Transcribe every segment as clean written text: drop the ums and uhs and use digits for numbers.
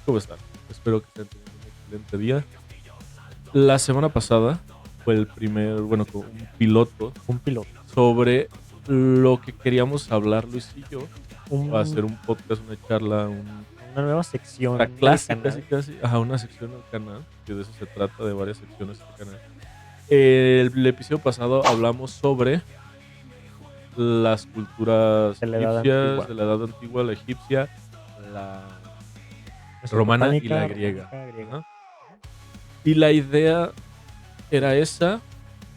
¿Cómo están? Espero que estén teniendo un excelente día. La semana pasada fue el primer, bueno, como un piloto Un piloto. sobre lo que queríamos hablar Luis y yo. Va a Un- ser un podcast, una charla, una nueva nuestra sección del clase casi canal. casi, ajá, una sección del canal, que de eso se trata, de varias secciones del canal. El episodio pasado hablamos sobre las culturas De la edad egipcias, antigua. de la edad antigua, la egipcia, la romana y la Mesopotámica, griega. románica, griega. Ajá. Y la idea era esa,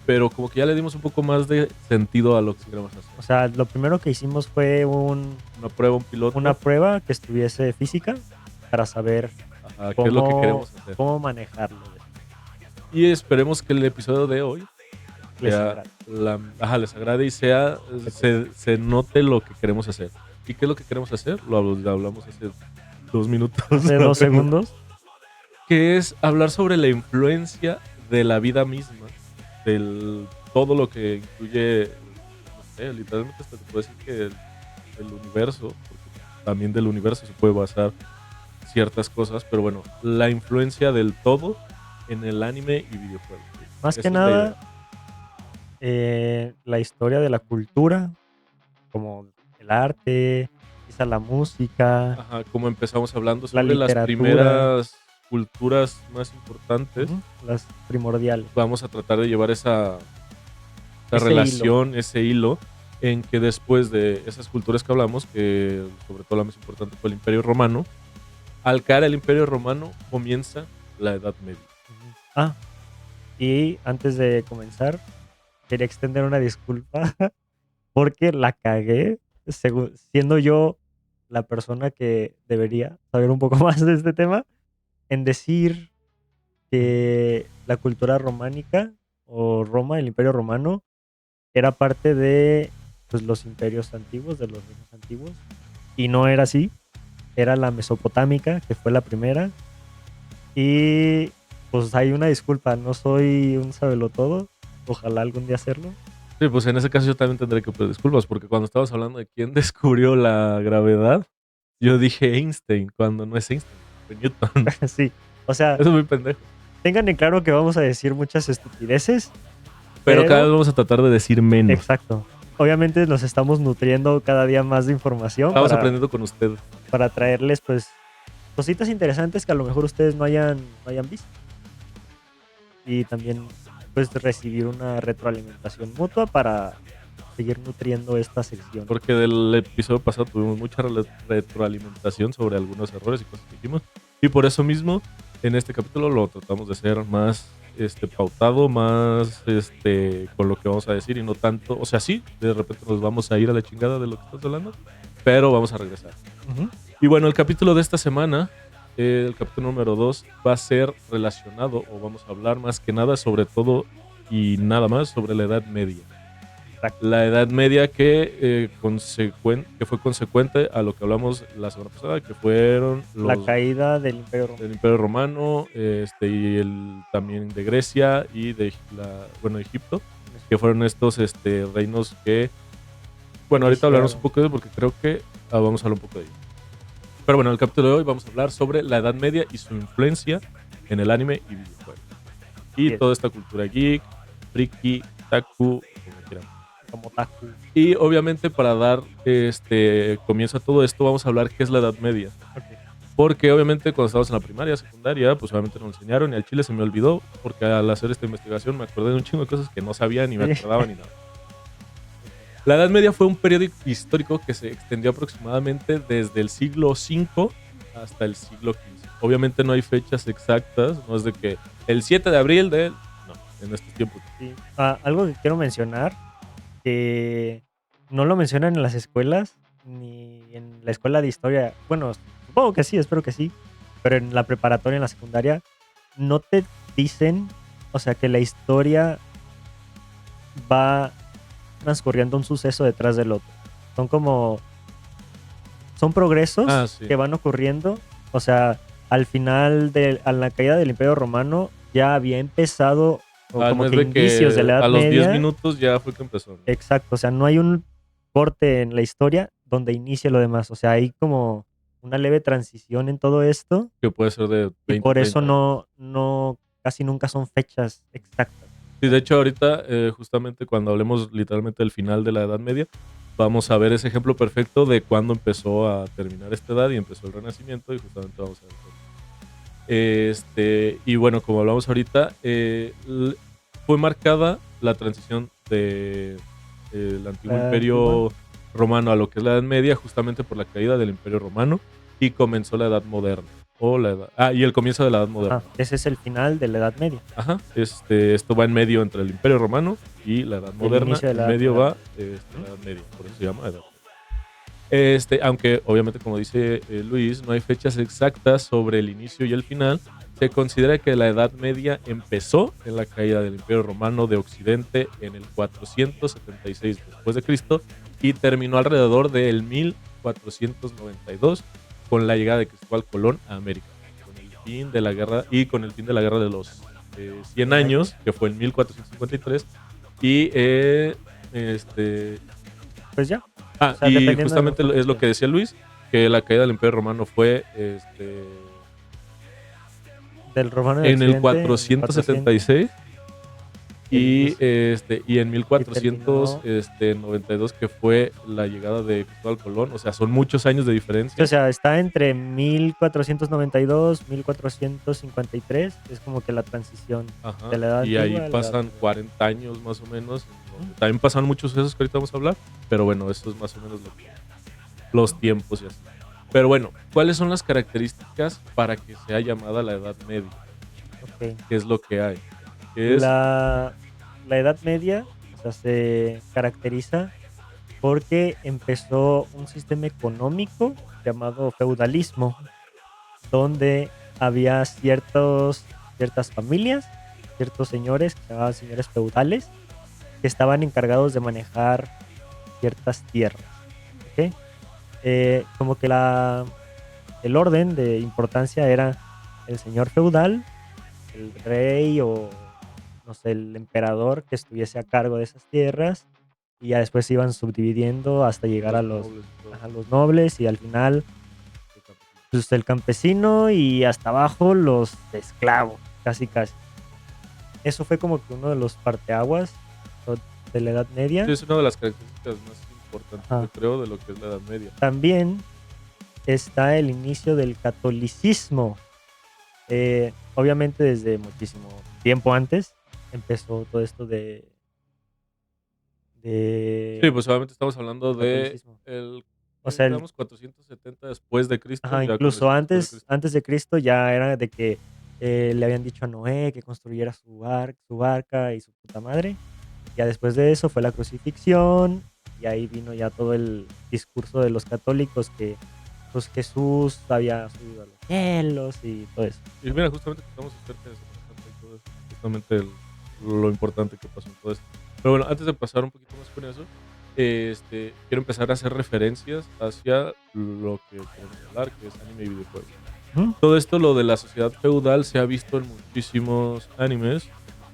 pero como que ya le dimos un poco más de sentido a lo que queremos hacer. O sea, lo primero que hicimos fue Una prueba, un piloto, una prueba que estuviese física para saber ajá, qué es lo que queremos hacer. cómo manejarlo. Y esperemos que el episodio de hoy Les sea agrade. les agrade y se note lo que queremos hacer. ¿Y qué es lo que queremos hacer? Lo hablamos hace 2 minutos. Hace 2 segundos. Que es hablar sobre la influencia de la vida misma, todo lo que incluye, no sé, literalmente hasta te puedo decir que el universo, porque también del universo se puede basar ciertas cosas, pero bueno, la influencia del todo en el anime y videojuegos. Más Esa que es la idea. nada, la historia de la cultura, como el arte, quizá la música, Ajá, como empezamos hablando la sobre las literatura, primeras culturas más importantes, las primordiales. vamos a tratar de llevar esa Ese hilo. relación, ese hilo, en que después de esas culturas que hablamos, que sobre todo la más importante fue el Imperio Romano, al caer el Imperio Romano comienza la Edad Media. Ah, y antes de comenzar, quería extender una disculpa porque la cagué, siendo yo la persona que debería saber un poco más de este tema, en decir que la cultura románica o Roma, el Imperio Romano, era parte de pues, los imperios antiguos, de los reinos antiguos, y no era así, era la mesopotámica, que fue la primera, y pues hay una disculpa, no soy un sabelotodo, ojalá algún día hacerlo. Sí, pues en ese caso yo también tendré que pedir disculpas, porque cuando estabas hablando de quién descubrió la gravedad, yo dije Einstein, cuando no es Einstein, fue Newton. Sí, o sea, Eso es muy pendejo. tengan en claro que vamos a decir muchas estupideces, Pero cada vez pero vamos a tratar de decir menos. exacto. Obviamente nos estamos nutriendo cada día más de información Estamos aprendiendo con usted. para traerles pues cositas interesantes que a lo mejor ustedes no hayan visto. Y también pues recibir una retroalimentación mutua para seguir nutriendo esta sección. Porque del episodio pasado tuvimos mucha retroalimentación sobre algunos errores y cosas que hicimos. Y por eso mismo, en este capítulo lo tratamos de ser más pautado, más con lo que vamos a decir y no tanto. O sea, sí, de repente nos vamos a ir a la chingada de lo que estás hablando, pero vamos a regresar. Ujú. Y bueno, el capítulo de esta semana, el capítulo número 2, va a ser relacionado, o vamos a hablar más que nada sobre todo y nada más sobre la Edad Media. Exacto. La Edad Media que fue consecuente a lo que hablamos la semana pasada, que fueron La caída del Imperio Romano. del Imperio Romano, y también de Grecia y de Egipto, que fueron estos reinos que, bueno, ahorita hablaremos un poco de eso porque creo que vamos a hablar un poco de ello. Pero bueno, en el capítulo de hoy vamos a hablar sobre la Edad Media y su influencia en el anime y videojuegos. Y Bien. toda esta cultura geek, friki, taku, como quieran. Como Taku. Y obviamente para dar comienzo a todo esto vamos a hablar qué es la Edad Media. Okay. Porque obviamente cuando estábamos en la primaria, secundaria, pues obviamente nos enseñaron y al chile se me olvidó porque al hacer esta investigación me acordé de un chingo de cosas que no sabía ni me acordaba ni nada. La Edad Media fue un periodo histórico que se extendió aproximadamente desde el siglo V hasta el siglo XV. Obviamente no hay fechas exactas, no es de que el 7 de abril de... No, en estos tiempos. Sí. Algo que quiero mencionar, que no lo mencionan en las escuelas, ni en la escuela de historia. Bueno, supongo que sí, espero que sí, pero en la preparatoria, en la secundaria, no te dicen, o sea, que la historia va transcurriendo un suceso detrás del otro. Son progresos Sí. que van ocurriendo. O sea, al final a la caída del Imperio Romano ya había empezado o como No es que de indicios de la Edad a los 10 Media. minutos ya fue que empezó. Exacto, o sea, no hay un corte en la historia donde inicie lo demás. O sea, hay como una leve transición en todo esto Que puede ser de y 20, por eso 30 años. no, casi nunca son fechas exactas. Sí, de hecho, ahorita, justamente cuando hablemos literalmente del final de la Edad Media, vamos a ver ese ejemplo perfecto de cuándo empezó a terminar esta edad y empezó el Renacimiento, y justamente vamos a ver todo. Y bueno, como hablamos ahorita, fue marcada la transición de el antiguo La antigua, imperio romano a lo que es la Edad Media, justamente por la caída del imperio romano, y comenzó la Edad Moderna. Y el comienzo de la Edad Moderna. ese es el final de la Edad Media, Ajá, esto va en medio entre el imperio romano y la Edad el Moderna. inicio de En la Edad medio Moderna. va la Edad Media, por eso se llama Edad. Aunque obviamente, como dice Luis, no hay fechas exactas sobre el inicio y el final, se considera que la Edad Media empezó en la caída del Imperio Romano de Occidente en el 476 después de Cristo y terminó alrededor del 1492 con la llegada de Cristóbal Colón a América, con el fin de la guerra de los 100 años, que fue en 1453 y Pues ya, o sea, y dependiendo de la justamente es lo información. que decía Luis, que la caída del Imperio Romano fue Del romano de en el Occidente en 400 476 y el inicio, y en y terminó. 1492 que fue la llegada de Cristóbal Colón. O sea, son muchos años de O diferencia. sea, está entre 1492, 1453, es como que la transición de Ajá. la edad Y ahí antigua a la edad pasan moderna. 40 años más o menos. Ujú. También pasan muchos sucesos que ahorita vamos a hablar, pero bueno, eso es más o menos los tiempos y así. Pero bueno, ¿cuáles son las características para que sea llamada la Edad Media? Ok. ¿Qué es lo que hay? Es, La, la Edad Media, o sea, se caracteriza porque empezó un sistema económico llamado feudalismo, donde había ciertas familias, ciertos señores, que se llamaban señores feudales, que estaban encargados de manejar ciertas tierras. ¿Ok? Como que el orden de importancia era el señor feudal, el rey o, no sé, el emperador que estuviese a cargo de esas tierras, y ya después se iban subdividiendo hasta llegar los nobles y todo. a los nobles y al final El campesino. pues, el campesino y hasta abajo los esclavos, casi casi. Eso fue como que uno de los parteaguas o, de la Edad Media. Sí, es una de las características más importantes, yo Ajá. creo, de lo que es la Edad Media. También está el inicio del catolicismo. Obviamente desde muchísimo tiempo antes empezó todo esto Sí, de pues obviamente estamos hablando de catolicismo. el, O sea, digamos, 470 después de Cristo, ajá, ya con incluso eso después de Cristo. antes de Cristo ya era de que le habían dicho a Noé que construyera su barca y su puta madre. Ya después de eso fue la crucifixión y ahí vino ya todo el discurso de los católicos que pues Jesús había subido a los cielos y todo eso. Y mira, justamente que estamos cerca de Semana Santa y todo eso, justamente lo importante que pasó en todo esto. Pero bueno, antes de pasar un poquito más con eso, quiero empezar a hacer referencias hacia lo que queremos hablar, que es anime y videojuegos. Ujú. Todo esto, lo de la sociedad feudal, se ha visto en muchísimos animes.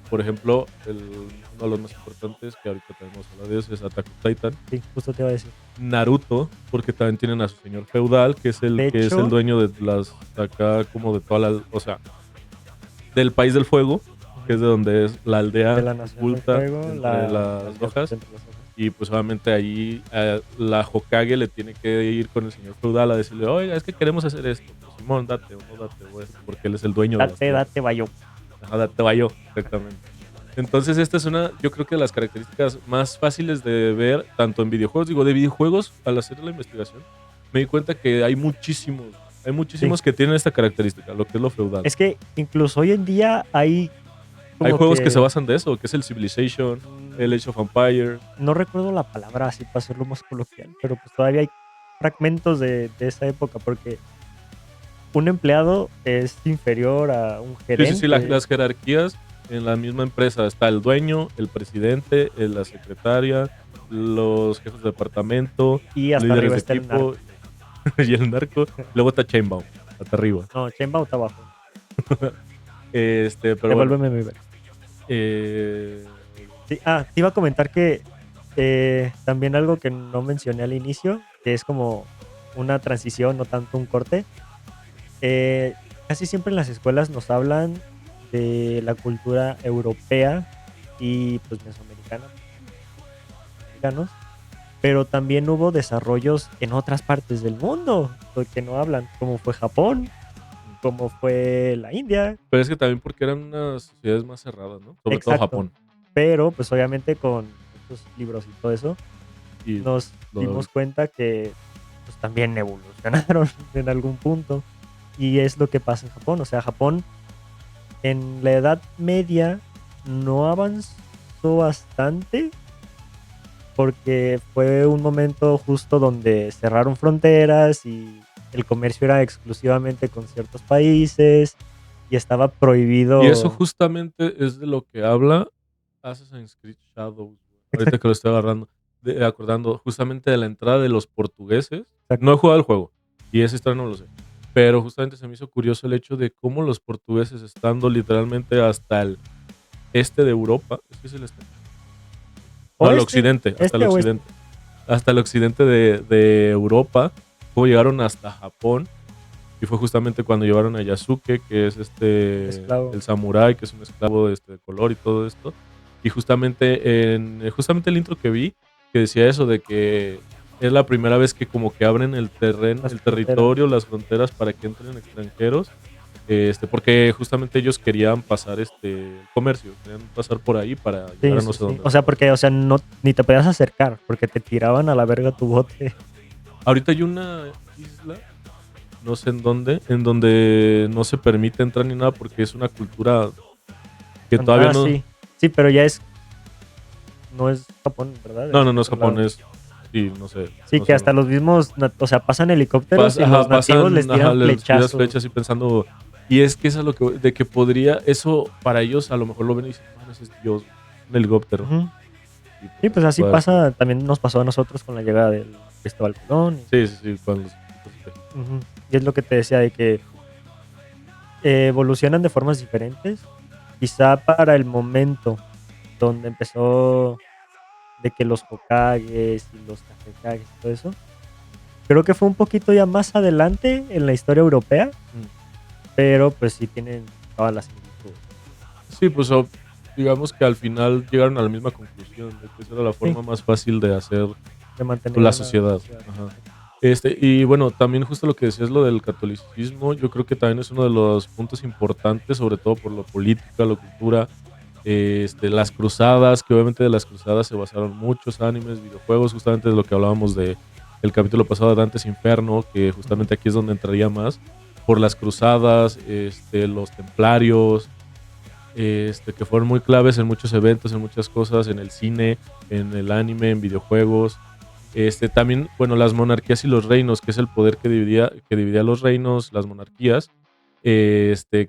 Por ejemplo, uno de los más importantes, que ahorita tenemos a hablar de eso, es Attack on Titan. Sí, justo te iba a decir. Naruto, porque también tienen a su señor feudal, que es De que es el hecho, dueño de las, acá como de toda la, o sea, del país del fuego, que es de donde es la de aldea la Nación del oculta Fuego, entre la las aldea hojas. entre las hojas. Y pues obviamente ahí la Hokage le tiene que ir con el señor feudal a decirle, oiga, es que queremos hacer esto. Pues, Simón, date o no date, o esto, porque él es el dueño de las tierras. Date, vaya. Ajá, date, va yo, exactamente. Entonces esta es yo creo que las características más fáciles de ver, tanto en videojuegos, digo, de videojuegos, al hacer la investigación, me di cuenta que hay muchísimos Sí. que tienen esta característica, lo que es lo feudal. Es que incluso hoy en día hay Hay como juegos que se basan de eso, que es el Civilization, el Age of Empires. no recuerdo la palabra así para hacerlo más coloquial, pero pues todavía hay fragmentos de esa época porque un empleado es inferior a un Sí, sí, sí, gerente las jerarquías en la misma empresa. Está el dueño, el presidente, la secretaria, los jefes de departamento, y hasta líderes arriba de está el narco. equipo y el narco. Luego está Chainbound, hasta arriba. No, Shenmue está abajo. Pero bueno. Devuélveme mi ver. eh, Sí, te iba a comentar que también algo que no mencioné al inicio, que es como una transición, no tanto un corte. Casi siempre en las escuelas nos hablan de la cultura europea y pues mesoamericana, mexicanos, pero también hubo desarrollos en otras partes del mundo que no hablan, como fue Japón, como fue la India. Pero es que también porque eran unas sociedades más cerradas, ¿no? Sobre todo Exacto. Japón. Pero pues obviamente con estos libros y todo eso Y nos lo- dimos cuenta que pues también evolucionaron en algún punto. Y es lo que pasa en Japón. O sea, Japón en la Edad Media no avanzó bastante porque fue un momento justo donde cerraron fronteras y el comercio era exclusivamente con ciertos países y estaba Y eso prohibido. justamente es de lo que habla Assassin's Creed Shadows, güey. Ahorita Exacto, que lo estoy acordando, justamente de la entrada de los portugueses. exacto. No he jugado el juego, y esa historia no lo sé. Pero justamente se me hizo curioso el hecho de cómo los portugueses, estando literalmente hasta el este de Europa, ¿es que es el este? No, el Oeste, occidente, hasta el este oeste. occidente. Hasta el occidente de Europa, cómo llegaron hasta Japón. Y fue justamente cuando llevaron a Yasuke, que es El esclavo. el samurái, que es un esclavo de color y todo esto. Y justamente el intro que vi, que decía eso de que es la primera vez que como que abren el terreno, Las el fronteras. territorio, las fronteras para que entren extranjeros. Porque justamente ellos querían pasar comercio, querían pasar por ahí para llegar Sí, a no sí, sé sí. dónde. O sea, porque, o sea, no, ni te podías acercar, porque te tiraban a la verga tu bote. Ahorita hay una isla, no sé en donde no se permite entrar ni nada porque es una cultura que todavía Ah, no. sí. Sí, pero ya es, no es Japón, ¿verdad? No, Es no, no es otro lado. japonés. Sí, no sé. Sí, No que sé. hasta los mismos, o sea, pasan helicópteros y los nativos les Ajá, tiran les tiras flechazos. flechas y pensando. Y es que eso es lo que. De que podría. Eso para ellos a lo mejor lo ven y dicen, "Man, ese es Dios, un helicóptero". Ujú. Y Sí, pues pues así así puede ser. pasa, también nos pasó a nosotros con la llegada del Cristóbal Colón. Sí, sí, sí. Cuando Ujú. Y es lo que te decía de que evolucionan de formas diferentes. Quizá para el momento donde empezó de que los Hokages y los Kagekages y todo eso, creo que fue un poquito ya más adelante en la historia europea, pero pues sí tienen todas las similitudes. Sí, pues digamos que al final llegaron a la misma conclusión, de que esa era la Sí, forma más fácil de hacer de mantener la una sociedad. sociedad. Ajá. Y bueno, también justo lo que decías, lo del catolicismo, yo creo que también es uno de los puntos importantes, sobre todo por la política, la cultura, las cruzadas, que obviamente de las cruzadas se basaron muchos animes, videojuegos, justamente de lo que hablábamos de el capítulo pasado de Dante's Inferno, que Ujú. justamente aquí es donde entraría más, por las cruzadas, los templarios, que fueron muy claves en muchos eventos, en muchas cosas, en el cine, en el anime, en videojuegos. También, bueno, las monarquías y los reinos, que es el poder que dividía los reinos, las monarquías,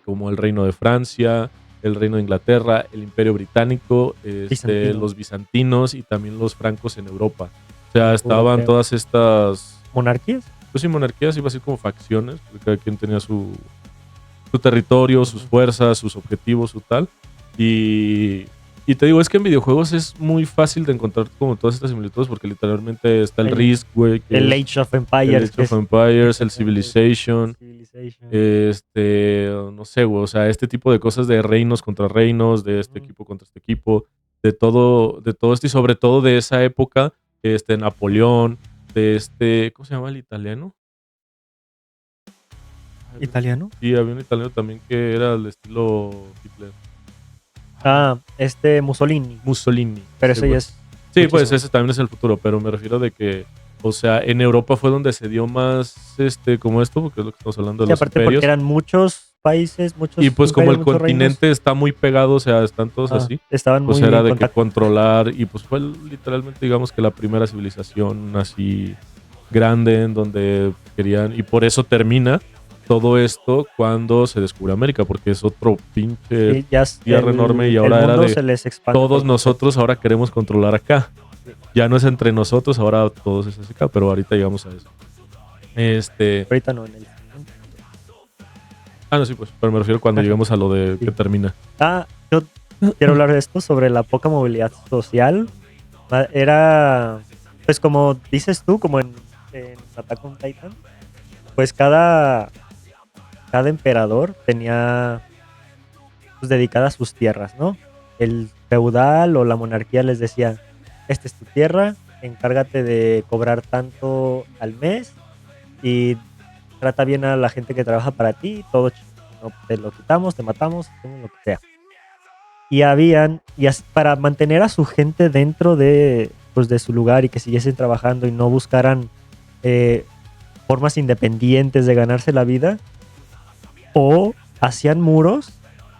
como el reino de Francia, el reino de Inglaterra, el imperio británico, Bizantino, los bizantinos y también los francos en Europa. O sea, estaban europeo. todas estas, ¿Monarquías? pues sí, monarquías, iba a ser como facciones, porque cada quien tenía su territorio, sus Ujú. fuerzas, sus objetivos, su tal. Y, y te digo, es que en videojuegos es muy fácil de encontrar como todas estas similitudes porque literalmente está el El, Risk, güey, que el es Age of el Empires, Age que of es Empires, el literalmente Civilization, Civilization. no sé, güey, o sea, este tipo de cosas de reinos contra reinos, de este Ujú. equipo contra este equipo, de todo esto y sobre todo de esa época, Napoleón, ¿cómo se llama el italiano? ¿Italiano? Sí, había un italiano también que era al estilo Hitler. Ah, Mussolini. Mussolini, Pero ese eso ya güey. es Sí, pues muchísimo. ese también es el futuro, pero me refiero de que, o sea, en Europa fue donde se dio más, como esto, porque es lo que estamos hablando de Sí, los aparte porque imperios. eran muchos países, Y muchos pues como imperios, el muchos reinos. continente está muy pegado, o sea, están todos así, Estaban pues muy era en de que contacto. controlar, y pues fue literalmente, digamos que la primera civilización así grande en donde querían, y por eso termina todo esto cuando se descubre América, porque es otro pinche Sí, ya tierra enorme y el ahora era mundo de se les expande todos por completo. nosotros ahora queremos controlar acá. Sí. Ya no es entre nosotros, ahora todos es acá, pero ahorita llegamos a eso. Este, Ahorita no, en el siguiente. no, sí, pues, pero me refiero cuando lleguemos a lo de que Sí. termina. Yo quiero hablar de esto sobre la poca movilidad social. Era, pues como dices tú, como en en Attack on Titan, pues cada emperador tenía pues, dedicadas sus tierras, ¿no? El feudal o la monarquía les decía, esta es tu tierra, encárgate de cobrar tanto al mes y trata bien a la gente que trabaja para ti, todo no te lo quitamos, te matamos, hacemos lo que sea. Y para mantener a su gente dentro de, pues, de su lugar y que siguiesen trabajando y no buscaran eh, formas independientes de ganarse la vida, o hacían muros,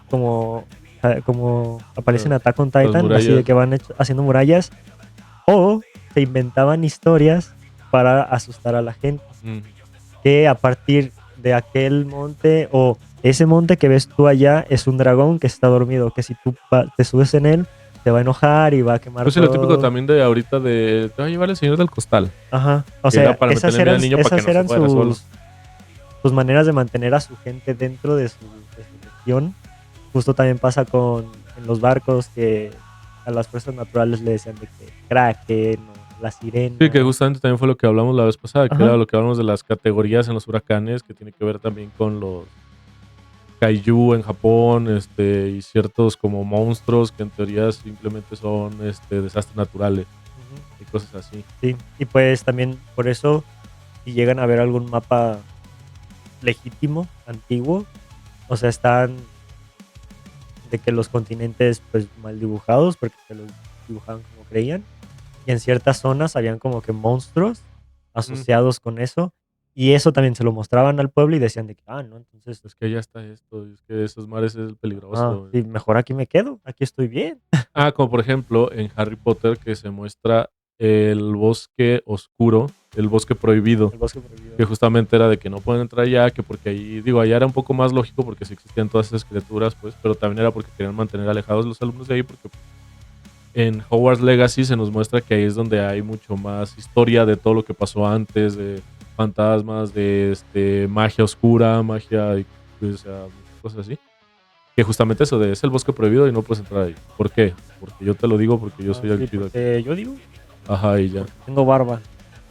como aparece en Las, Attack on las Titan, así de murallas. que van haciendo murallas, o se inventaban historias para asustar a la gente, Mm. que a partir de aquel monte o ese monte que ves tú allá es un dragón que está dormido, que si tú te subes en él, te va a enojar y va a quemar Pues sí, lo típico todo. también de ahorita de te va a llevar el señor del costal. Ajá. O Que era sea, para esas meterle miedo eran, al niño para que esas no se eran fuera solo. sus maneras de mantener a su gente dentro de su región. Justo también pasa en los barcos que a las fuerzas naturales le decían de que Kraken o la Sí, que sirena. justamente también fue lo que hablamos la vez pasada, que era Ajá. lo que hablamos de las categorías en los huracanes, que tiene que ver también con los kaiju en Japón, y ciertos como monstruos que en teoría simplemente son desastres naturales Ujú. y cosas así. Sí. Y pues también por eso, si llegan a ver algún mapa legítimo, antiguo, o sea, están de que los continentes pues mal dibujados, porque se los dibujaban como creían. Y en ciertas zonas habían como que monstruos Mm, asociados con eso. Y eso también se lo mostraban al pueblo y decían de que, no, entonces, es que ya está esto, es que esos mares es peligroso. sí, mejor aquí me quedo, aquí estoy bien. Como por ejemplo en Harry Potter que se muestra el bosque oscuro, el bosque prohibido, El bosque prohibido. que justamente era de que no pueden entrar allá, que porque ahí, digo, allá era un poco más lógico porque sí existían todas esas criaturas, pues, pero también era porque querían mantener alejados los alumnos de ahí, porque en Hogwarts Legacy se nos muestra que ahí es donde hay mucho más historia de todo lo que pasó antes, de fantasmas, de magia oscura, magia, o sea, cosas así. Que justamente eso de es el bosque prohibido y no puedes entrar ahí. ¿Por qué? Porque yo te lo digo, porque yo soy el Sí, chido aquí. porque yo digo, Ajá, y ya. porque tengo barba.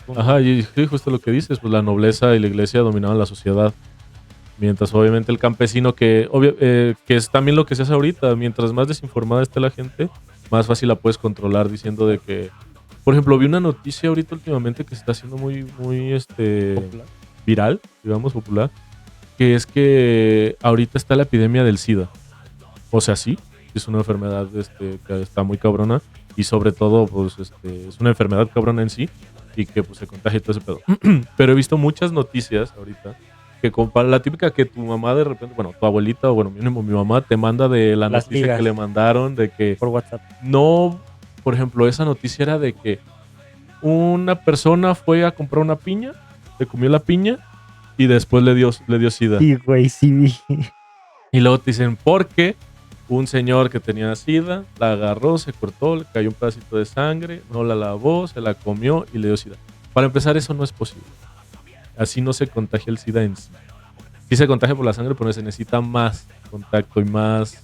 Punto. Ajá, y sí, justo lo que dices, pues la nobleza y la iglesia dominaban la sociedad. Mientras obviamente el campesino, que es también lo que se hace ahorita, mientras más desinformada esté la gente, más fácil la puedes controlar diciendo de que, por ejemplo, vi una noticia ahorita últimamente que se está haciendo muy, muy, Popular. viral, digamos, popular, que es que ahorita está la epidemia del SIDA. O sea, sí, es una enfermedad que está muy cabrona y sobre todo, pues, es una enfermedad cabrona en sí y que pues se contagia y todo ese pedo. Pero he visto muchas noticias ahorita que compara la típica que tu mamá de repente, bueno, tu abuelita o bueno, mínimo mi mamá te manda de la Las noticia que ligas le mandaron de que por WhatsApp. no, por ejemplo, esa noticia era de que una persona fue a comprar una piña, se comió la piña y después le dio SIDA. Sí, güey, sí vi. Y luego te dicen, ¿por qué? Un señor que tenía sida, la agarró, se cortó, le cayó un pedacito de sangre, no la lavó, se la comió y le dio sida. Para empezar, eso no es posible. Así no se contagia el sida en sí. Sí se contagia por la sangre, pero se necesita más contacto y más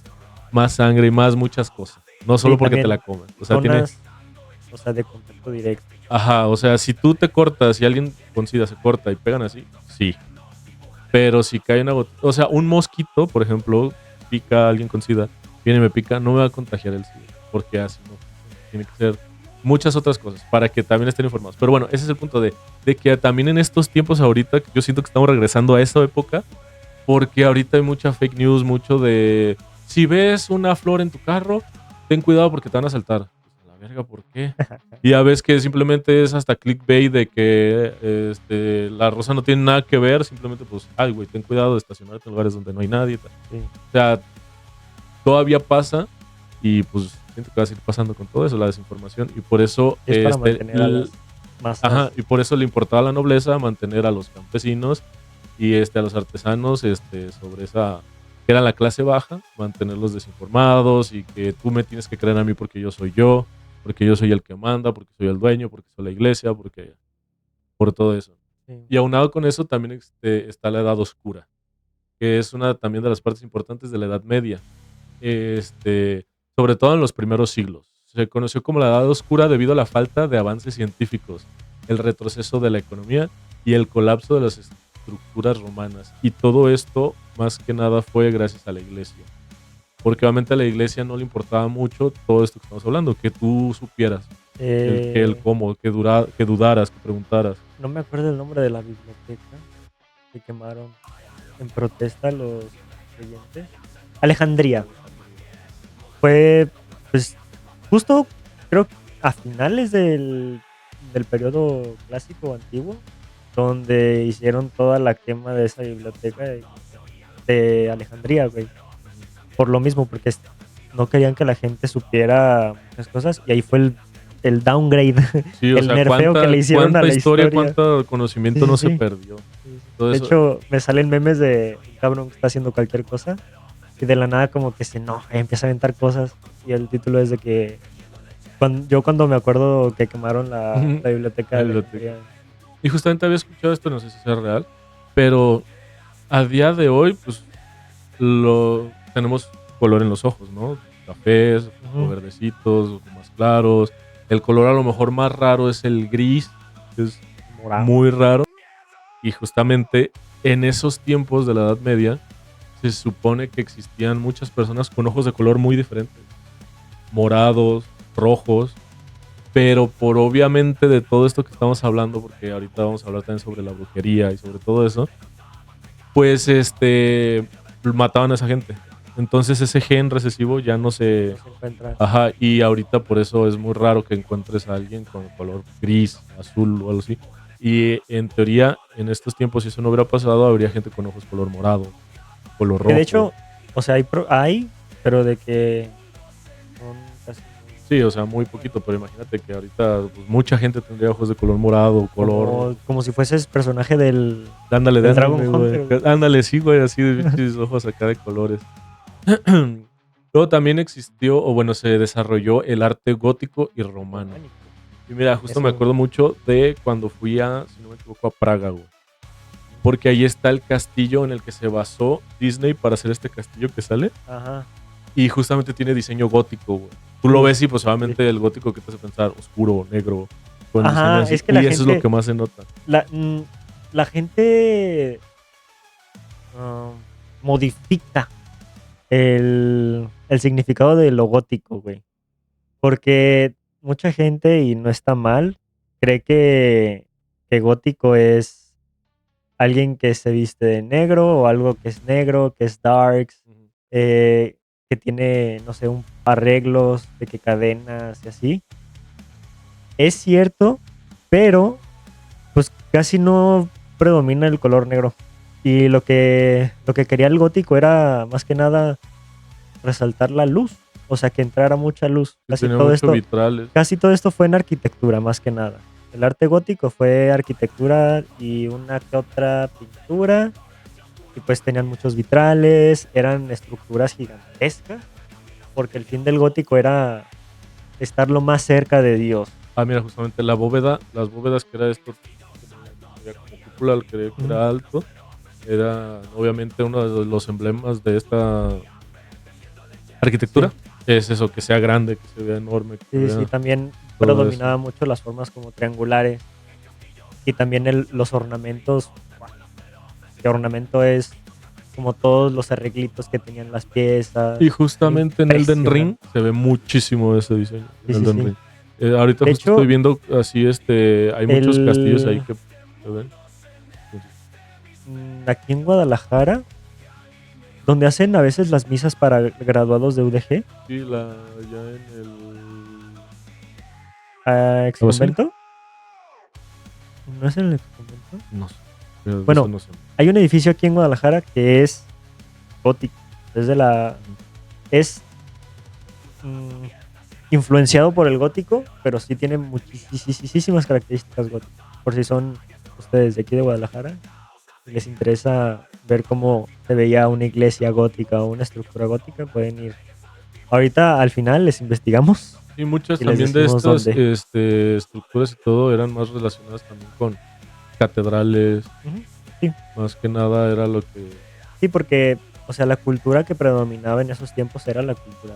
sangre y más muchas cosas. No Sí, solo porque te la también comen. O sea, zonas, o sea, de contacto directo. Ajá, o sea, si tú te cortas y alguien con sida se corta y pegan así, sí. Pero si cae una gota, o sea, un mosquito, por ejemplo, pica a alguien con sida, viene y me pica, no me va a contagiar el sida, porque así no. Tiene que ser muchas otras cosas para que también estén informados. Pero bueno, ese es el punto de que también en estos tiempos ahorita, yo siento que estamos regresando a esa época, porque ahorita hay mucha fake news, mucho de, si ves una flor en tu carro, ten cuidado porque te van a asaltar. Pues, a la verga, ¿por qué? Y ya ves que simplemente es hasta clickbait de que la rosa no tiene nada que ver, simplemente pues, ay, güey, ten cuidado de estacionarte en lugares donde no hay nadie. Sí. O sea, todavía pasa y pues siento que va a seguir pasando con todo eso, la desinformación. Y por eso, Es para mantener a las masas. y por eso le importaba a la nobleza mantener a los campesinos y a los artesanos sobre esa, que era la clase baja, mantenerlos desinformados y que tú me tienes que creer a mí porque yo soy el que manda, porque soy el dueño, porque soy la iglesia, por todo eso. Sí. Y aunado con eso también está la Edad Oscura, que es una también de las partes importantes de la Edad Media, sobre todo en los primeros siglos. Se conoció como la Edad Oscura debido a la falta de avances científicos. el retroceso de la economía y el colapso de las estructuras romanas. Y todo esto, más que nada, fue gracias a la iglesia. Porque obviamente a la iglesia no le importaba mucho todo esto que estamos hablando, que tú supieras, el qué, el cómo, que dudaras, que preguntaras. No me acuerdo el nombre de la biblioteca que quemaron en protesta a los creyentes. Alejandría. Fue, pues, justo, creo, a finales del periodo clásico antiguo, donde hicieron toda la quema de esa biblioteca de Alejandría, güey. Por lo mismo, porque no querían que la gente supiera muchas cosas, y ahí fue el downgrade, Sí, o el sea, nerfeo que le hicieron a cuánta la historia, historia. cuánto conocimiento Sí, no sí, se sí. perdió. Sí, sí. Todo De eso. hecho, me salen memes de un cabrón que está haciendo cualquier cosa y de la nada como que se enoja y empieza a aventar cosas. Y el título es de que yo cuando me acuerdo que quemaron la biblioteca La de biblioteca. Alejandría. Y justamente había escuchado esto, no sé si sea real, pero a día de hoy, pues, tenemos color en los ojos, ¿no? Cafés, o verdecitos, o más claros. El color a lo mejor más raro es el gris, que es Morado. muy raro. Y justamente en esos tiempos de la Edad Media se supone que existían muchas personas con ojos de color muy diferentes. Morados, rojos. Pero por obviamente de todo esto que estamos hablando, porque ahorita vamos a hablar también sobre la brujería y sobre todo eso, pues mataban a esa gente. Entonces ese gen recesivo ya no se... No se encuentra. Ajá, y ahorita por eso es muy raro que encuentres a alguien con color gris, azul o algo así. Y en teoría, en estos tiempos, si eso no hubiera pasado, habría gente con ojos color morado, color Que rojo. de hecho, o sea, hay, pero de que son casi... Sí, o sea, muy poquito, pero imagínate que ahorita pues, mucha gente tendría ojos de color morado, color... Como si fueses personaje del Ándale, Dragon güey. Hunter, güey. Ándale, sí, güey, así de pinches ojos acá de colores. Luego también existió, o bueno, se desarrolló el arte gótico y romano. Y mira, justo me acuerdo mucho de cuando fui si no me equivoco, a Praga, güey. Porque ahí está el castillo en el que se basó Disney para hacer este castillo que sale. Ajá. Y justamente tiene diseño gótico, güey. Tú lo ves y pues obviamente el gótico que te hace pensar oscuro, negro, con diseño así. Es que y la eso gente, es lo que más se nota. La gente modifica el significado de lo gótico, güey. Porque mucha gente, y no está mal, cree que gótico es alguien que se viste de negro o algo que es negro, que es darks, que tiene, no sé, arreglos de que cadenas y así. Es cierto, pero pues casi no predomina el color negro. Y lo que quería el gótico era más que nada resaltar la luz, o sea, que entrara mucha luz. Casi todo esto fue en arquitectura más que nada. El arte gótico fue arquitectura y una que otra pintura. Y pues tenían muchos vitrales, eran estructuras gigantescas, porque el fin del gótico era estar lo más cerca de Dios. Ah, mira, justamente las bóvedas que era esto, como cúpula, que era alto, era obviamente uno de los emblemas de esta arquitectura. Sí. Es eso, que sea grande, que se vea enorme. Sí, también predominaba mucho las formas como triangulares. Y también los ornamentos. Que ornamento es como todos los arreglitos que tenían las piezas. Y justamente en Elden Ring se ve muchísimo ese diseño. Sí, Elden Ring. Ahorita justo estoy viendo así, hay muchos castillos ahí que se ven. Aquí en Guadalajara, donde hacen a veces las misas para graduados de UDG. Sí, ya en el... ¿Exconvento? ¿No es en el exconvento? No sé. Bueno, no sé. Hay un edificio aquí en Guadalajara que es gótico. Es influenciado por el gótico, pero sí tiene muchísimas características góticas. Por si son ustedes de aquí de Guadalajara y les interesa ver cómo se veía una iglesia gótica o una estructura gótica, pueden ir. Ahorita al final les investigamos. Y muchas también de estas estructuras y todo eran más relacionadas también con catedrales. Sí. Más que nada era lo que... Sí, porque, o sea, la cultura que predominaba en esos tiempos era la cultura.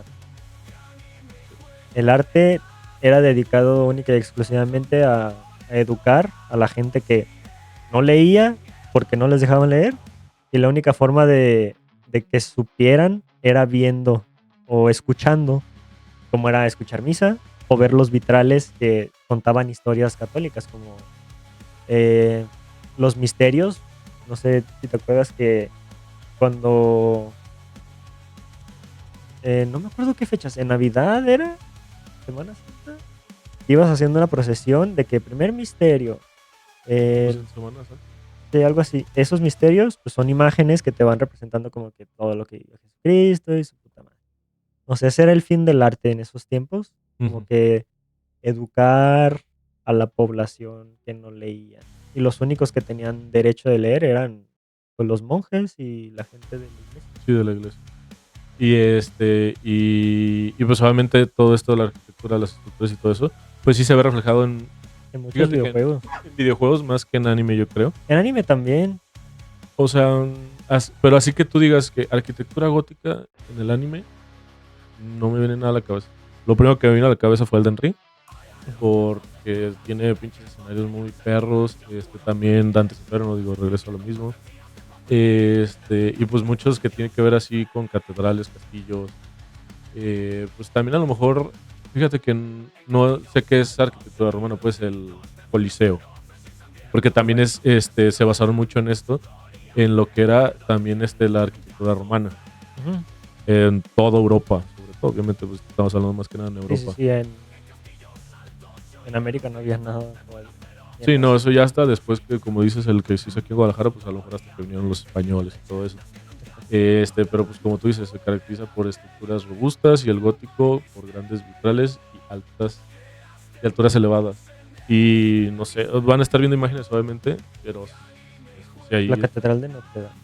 El arte era dedicado única y exclusivamente a a educar a la gente que no leía porque no les dejaban leer, y la única forma de que supieran era viendo o escuchando, como era escuchar misa o ver los vitrales que contaban historias católicas, como eh, los misterios. No sé si te acuerdas que cuando... no me acuerdo qué fechas, en Navidad era, Semana Santa, ibas haciendo una procesión de que primer misterio, Pues eh, en Semana Santa. sí, algo así. Esos misterios pues son imágenes que te van representando como que todo lo que vivió Jesucristo y su puta madre. O sea, ese era el fin del arte en esos tiempos, como Ujú. que educar a la población que no leía. Y los únicos que tenían derecho de leer eran pues, los monjes y la gente de la iglesia. Sí, de la iglesia. Y pues obviamente todo esto de la arquitectura, las estructuras y todo eso, pues sí se ve reflejado en, En muchos fíjate que videojuegos. en videojuegos más que en anime, yo creo. En anime también. O sea, pero así que tú digas que arquitectura gótica en el anime, no me viene nada a la cabeza. Lo primero que me vino a la cabeza fue Elden Ring, porque tiene pinches escenarios muy perros. También Dante's Inferno, digo, regreso a lo mismo. Y pues muchos que tienen que ver así con catedrales, castillos. Pues también a lo mejor, fíjate que no sé qué es arquitectura romana, pues el Coliseo. Porque también se basaron mucho en esto, en lo que era también la arquitectura romana, Ujú. en toda Europa, sobre todo, obviamente, pues estamos hablando más que nada en Sí, sí, Europa. sí. En América no había nada igual. Y en Sí, no, Asia. eso ya está después que, como dices, el que se hizo aquí en Guadalajara, pues a lo mejor hasta que vinieron los españoles y todo eso. Pero pues como tú dices, se caracteriza por estructuras robustas y el gótico por grandes vitrales y alturas elevadas. Y no sé, van a estar viendo imágenes obviamente, pero sí, La ahí Catedral de Notre Dame.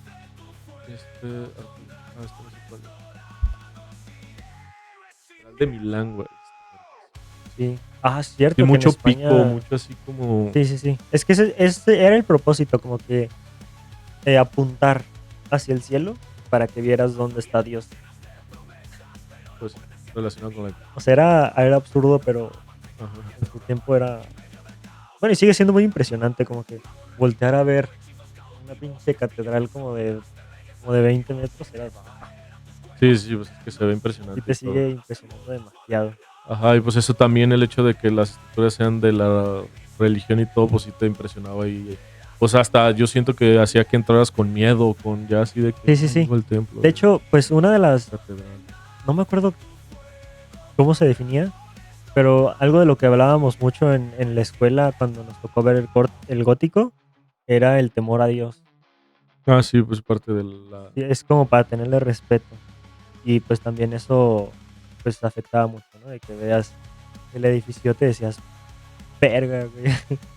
no sé cuál es. Era de Milán, güey. Sí. Y Cierto que en mucho pico, España. mucho así como, Sí, sí, sí. Es que ese era el propósito, como que apuntar hacia el cielo para que vieras dónde está Dios. pues, relacionado con la... O sea, era absurdo, pero Ajá. en su tiempo era... Bueno, y sigue siendo muy impresionante, como que voltear a ver una pinche catedral como de 20 metros era... Sí, sí, pues es que se ve Y impresionante y te todo. sigue impresionando demasiado. Ajá, y pues eso también, el hecho de que las estructuras sean de la religión y todo, pues sí te impresionaba y pues hasta yo siento que hacía que entraras con miedo, con ya así de que Sí, sí, sí. el templo, De hecho, pues una de las... catedral. No me acuerdo cómo se definía, pero algo de lo que hablábamos mucho en la escuela cuando nos tocó ver el gótico era el temor a Dios. Ah, sí, pues parte de la... Sí, es como para tenerle respeto. Y pues también eso pues afectaba mucho, ¿no? De que veas el edificio, te decías, verga, güey,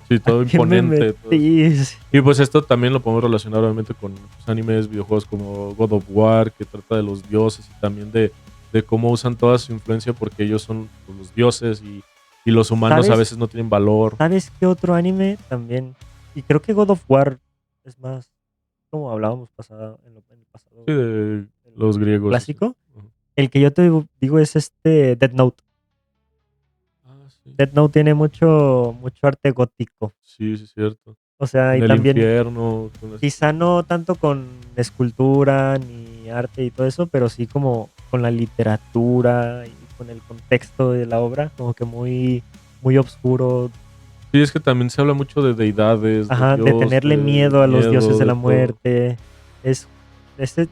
Sí, ¿a todo qué me imponente. Todo. metí? Y pues esto también lo podemos relacionar obviamente con pues, animes, videojuegos como God of War, que trata de los dioses y también de cómo usan toda su influencia porque ellos son pues, los dioses y los humanos a ¿Sabes? veces no tienen valor. ¿Sabes qué otro anime también? Y creo que God of War es más, como hablábamos en el pasado, Sí, de el los griegos. Eso. clásico. Ujú. El que yo te digo es Death Note. Ah, sí. Death Note tiene mucho arte gótico. Sí, sí, es cierto. O sea, y En el también infierno. quizá no tanto con escultura ni arte y todo eso, pero sí como con la literatura y con el contexto de la obra, como que muy oscuro. Sí, es que también se habla mucho de deidades, de Ajá, de Dios, tenerle de miedo a los dioses miedo, de de la todo. muerte. Es, de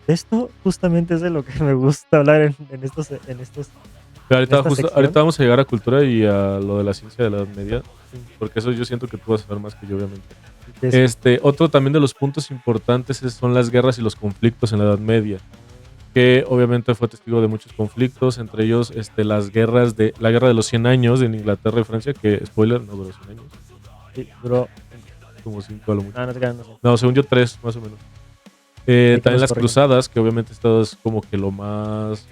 esto justamente es de lo que me gusta hablar Pero en esta ahorita sección. vamos a llegar a cultura y a lo de la ciencia de la Edad Media, Sí, porque eso yo siento que tú vas a saber más que yo, obviamente. y que es- Otro también de los puntos importantes son las guerras y los conflictos en la Edad Media, que obviamente fue testigo de muchos conflictos, entre ellos la guerra de los 100 años en Inglaterra y Francia, que, spoiler, no duró 100 años, sí, duró. como 5 a lo mucho. No te creas, no sé. No, según yo 3, más o menos. Hay que También nos las corrijan. cruzadas, que obviamente esto es como que de lo más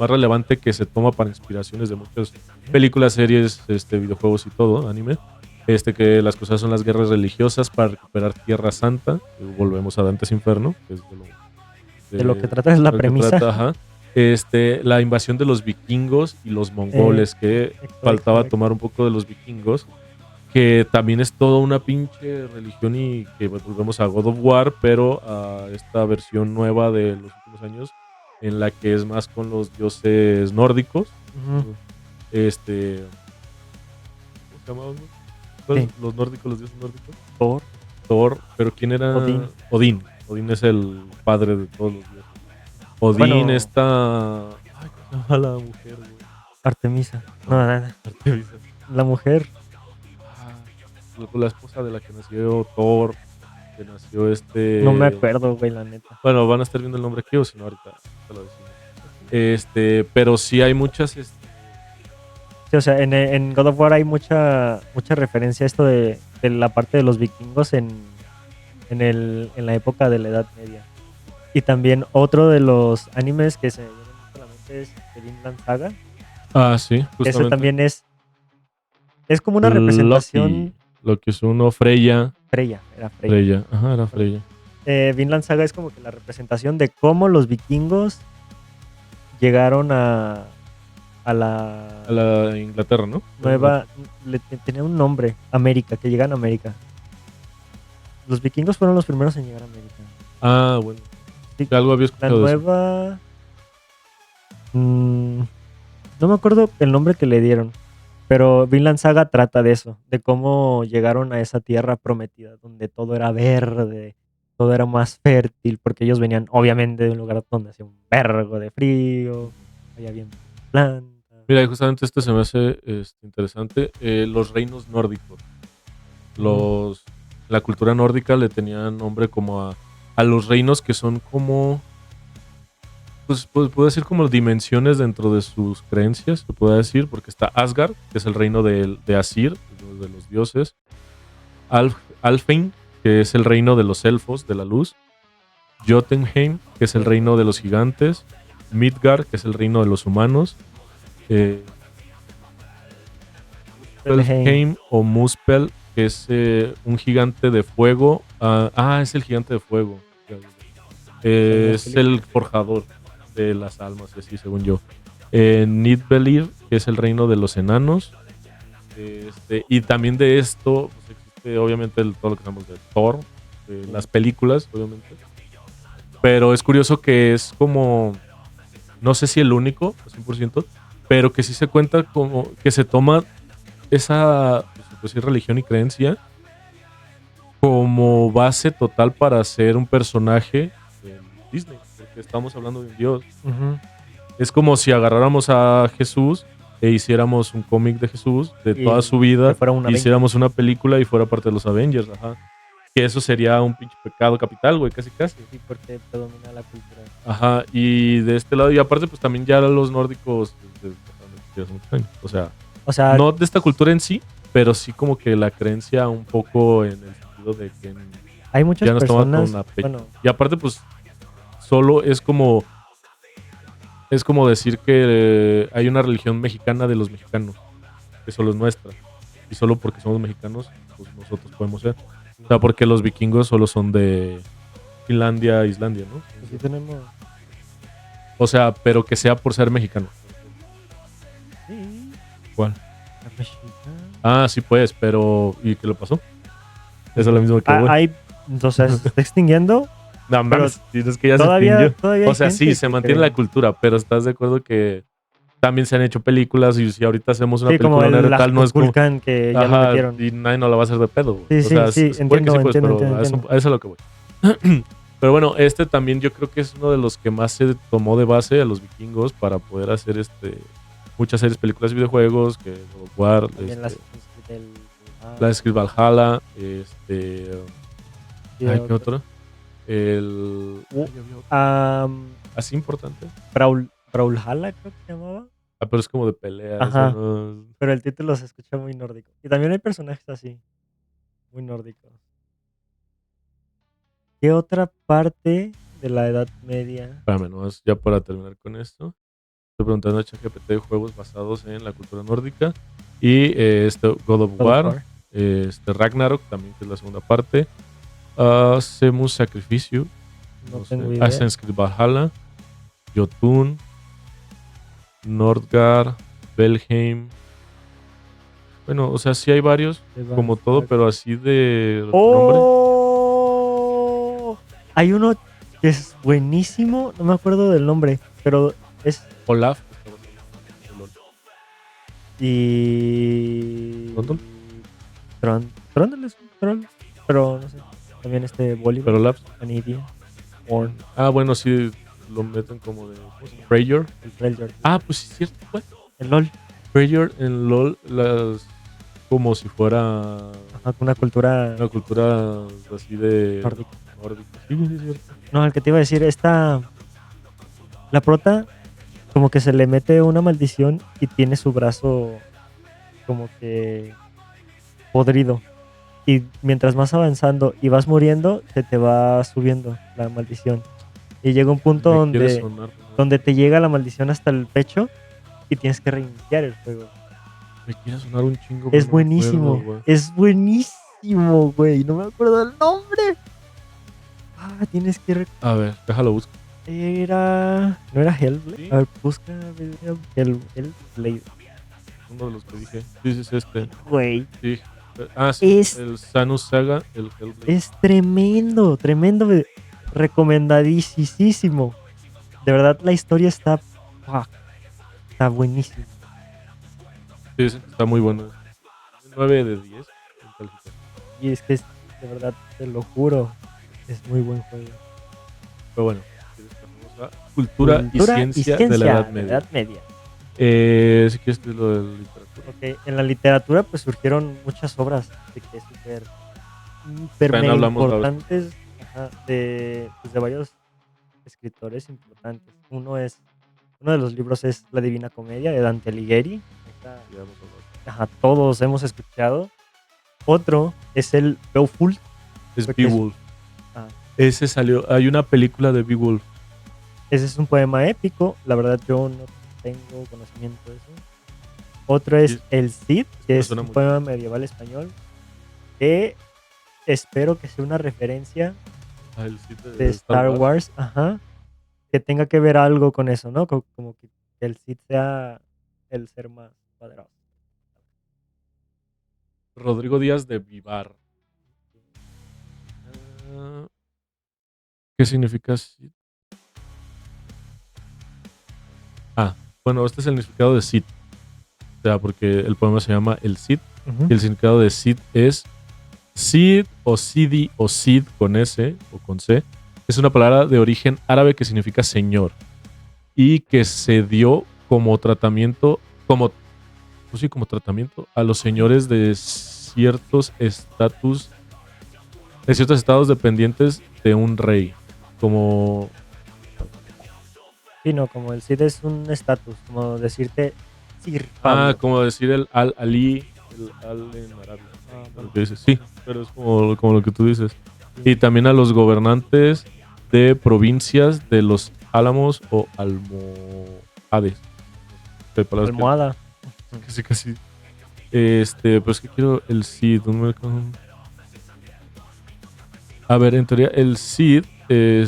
relevante que se toma para inspiraciones de muchas películas, series, videojuegos y todo, anime. Que las cruzadas son las guerras religiosas para recuperar Tierra Santa. Volvemos a Dante's Inferno, que es De lo que de trata es la lo que premisa. trata, ajá. La invasión de los vikingos y los Eh, mongoles, que faltaba exacto. tomar un poco de los vikingos que también es toda una pinche religión y que volvemos a God of War, pero a esta versión nueva de los últimos años en la que es más con los dioses nórdicos. Ujú. Este, ¿cómo se llamaban? Sí. Los nórdicos, los dioses nórdicos. Thor, Thor, pero ¿quién era? Odín. Odín. Odín es el padre de todos los dioses. Odín Bueno, está... Ay, ¿cómo se llama la mujer, güey? Artemisa. No. No, nada. Artemisa. La mujer. La esposa de la que nació Thor, que nació No me acuerdo, güey, la neta. Bueno, van a estar viendo el nombre aquí o si no ahorita te lo decimos. Pero sí hay muchas... Sí, o sea, en God of War hay mucha referencia a esto de la parte de los vikingos en la época de la Edad Media. Y también otro de los animes que se me viene mucho a la mente es el Vinland Saga. Sí, justamente. Ese también es como una representación... Loki es uno, Freya. Era Freya. Ajá, era Freya. Vinland Saga es como que la representación de cómo los vikingos llegaron a la Inglaterra, ¿no? nueva... tenía un nombre, América, que llegan a América. Los vikingos fueron los primeros en llegar a América. Bueno. Sí, Algo había la escuchado de eso. nueva... no me acuerdo el nombre que le dieron, pero Vinland Saga trata de eso, de cómo llegaron a esa tierra prometida, donde todo era verde, todo era más fértil, porque ellos venían obviamente de un lugar donde hacía un vergo de frío, había bien plantas. Mira, justamente esto se me hace interesante. Los reinos nórdicos. La cultura nórdica le tenían nombre como a los reinos que son como... Pues puedo decir como dimensiones dentro de sus creencias, se puede decir, porque está Asgard, que es el reino de Asir, de los dioses. Alfheim, que es el reino de los elfos, de la luz. Jotunheim, que es el reino de los gigantes. Midgard, que es el reino de los humanos. Muspelheim o Muspel, que es un gigante de fuego. Es el gigante de fuego. Es el forjador de las almas, y así, según yo. Nidbelir, que es el reino de los enanos. Y también de esto pues, existe obviamente todo lo que sabemos de Thor, las películas, obviamente. Pero es curioso que es como, no sé si el único, 100%, pero que sí se cuenta como que se toma esa pues, religión y creencia como base total para ser un personaje de Disney, porque estamos hablando de un dios. Uh-huh. Es como si agarráramos a Jesús e hiciéramos un cómic de Jesús de toda su vida, hiciéramos una película y fuera parte de los Avengers, ajá. Que eso sería un pinche pecado capital, güey, casi. Sí, porque predomina la cultura. Ajá, y de este lado, y aparte, pues también ya los nórdicos hace muchos años. O sea, no de esta cultura en sí, pero sí como que la creencia un poco en el sentido de que hay muchas ya nos personas, toman con una y aparte, pues, solo es como decir que hay una religión mexicana de los mexicanos, que solo es nuestra. Y solo porque somos mexicanos, pues nosotros podemos ser. O sea, porque los vikingos solo son de Finlandia, Islandia, ¿no? Sí tenemos. O sea, pero que sea por ser mexicano. Sí. ¿Cuál? Sí, pues, pero... ¿Y qué le pasó? Eso es lo mismo que entonces, ¿se está extinguiendo? No, mames, es que ya todavía se extinguió. O sea, sí, se mantiene cree. la cultura, pero ¿estás de acuerdo que también se han hecho películas y si ahorita hacemos una película como el tal no es como... que ya lo metieron. Y nadie no la va a hacer de pedo. Sí, entiendo, pero a eso es a lo que voy. Pero bueno, también yo creo que es uno de los que más se tomó de base a los vikingos para poder hacer muchas series, películas y videojuegos, que God of War, la Script Valhalla, ¿qué otro? Así importante. Brawlhalla creo que se llamaba. Pero es como de pelea. Ajá. Pero el título se escucha muy nórdico. Y también hay personajes así, muy nórdicos. ¿Qué otra parte de la Edad Media? Espérame, nomás ya para terminar con esto. Estoy preguntando a ChatGPT de juegos basados en la cultura nórdica. Y God of War. Ragnarok también, que es la segunda parte. Semus Sacrificio. No tengo idea. Assassin's Creed Valhalla. Jotun. Nordgar. Belheim. Bueno, o sea, sí hay varios, como todo, pero así de nombre. ¡Oh! Hay uno que es buenísimo, no me acuerdo del nombre, pero es... Olaf. Y... ¿Trondol? Trondol es un troll, pero no sé. También Bolívar, Pero Olaf. Anidia, Orn, Ah, bueno, sí, lo meten como de Freyr. el Freljord, Ah, pues sí, es cierto, güey. el LOL. Freyr en LOL, como si fuera Ajá, con una cultura una cultura así de nórdica. nórdica. Sí, sí, es cierto. No, el que te iba a decir, la prota, como que se le mete una maldición y tiene su brazo como que podrido. Y mientras vas avanzando y vas muriendo, se te va subiendo la maldición. Y llega un punto Me quiere sonar. donde te llega la maldición hasta el pecho y tienes que reiniciar el juego. Me quiere sonar un chingo. Es pero no me acuerdo, buenísimo, güey. es buenísimo, güey. No me acuerdo el nombre. Tienes que... A ver, déjalo buscar. ¿No era Hellblade? Sí. A ver, busca Hellblade. Uno de los que dije. Sí, sí, es este. Güey, Sí. Ah, sí. Es- El Sanus Saga, el Hellblade. es tremendo, tremendo. Recomendadísimo. De verdad, la historia está... Está buenísima. Sí, está muy bueno. 9 de 10 en calificación. Y es que, de verdad, te lo juro, es muy buen juego. Pero bueno, ¿quieres que pasemos a cultura y ciencia de la Edad Media? Si quieres, que es lo de la literatura. Ok, en la literatura pues surgieron muchas obras de que súper También mega hablamos importantes, de varios escritores importantes. Uno de los libros es La Divina Comedia de Dante Alighieri. Esta, Ya hemos hablado. todos hemos escuchado. Otro es el Beowulf. Es Creo que es- Beowulf. ah, Ese salió. Hay una película de Beowulf. Ese es un poema épico. La verdad yo no tengo conocimiento de eso. Otro es Sí, El Cid, que me es suena un mucho. poema medieval español que espero que sea una referencia Ah, el sitio de Star Wars, que tenga que ver algo con eso, ¿no? Como que el Cid sea el ser más poderoso. Rodrigo Díaz de Vivar. Ah, ¿qué significa Cid? Ah, bueno, este es el significado de Cid. O sea, porque el poema se llama El Cid. Ujú. Y el significado de Cid es Cid o Sidi o Cid con S o con C. Es una palabra de origen árabe que significa señor. Y que se dio como tratamiento, como tratamiento a los señores de ciertos estados dependientes de un rey. Como Sí, no, como el Cid es un estatus, como decirte Sir Pablo. como decir el Al-Ali, el Al en árabe. Bueno, Lo que dices. Sí, pero es como lo que tú dices. Y también a los gobernantes de provincias de los Álamos o Almohades. De palabras que- almohada. casi. Pues que quiero el Cid. A ver, en teoría, el Cid, ¿Qué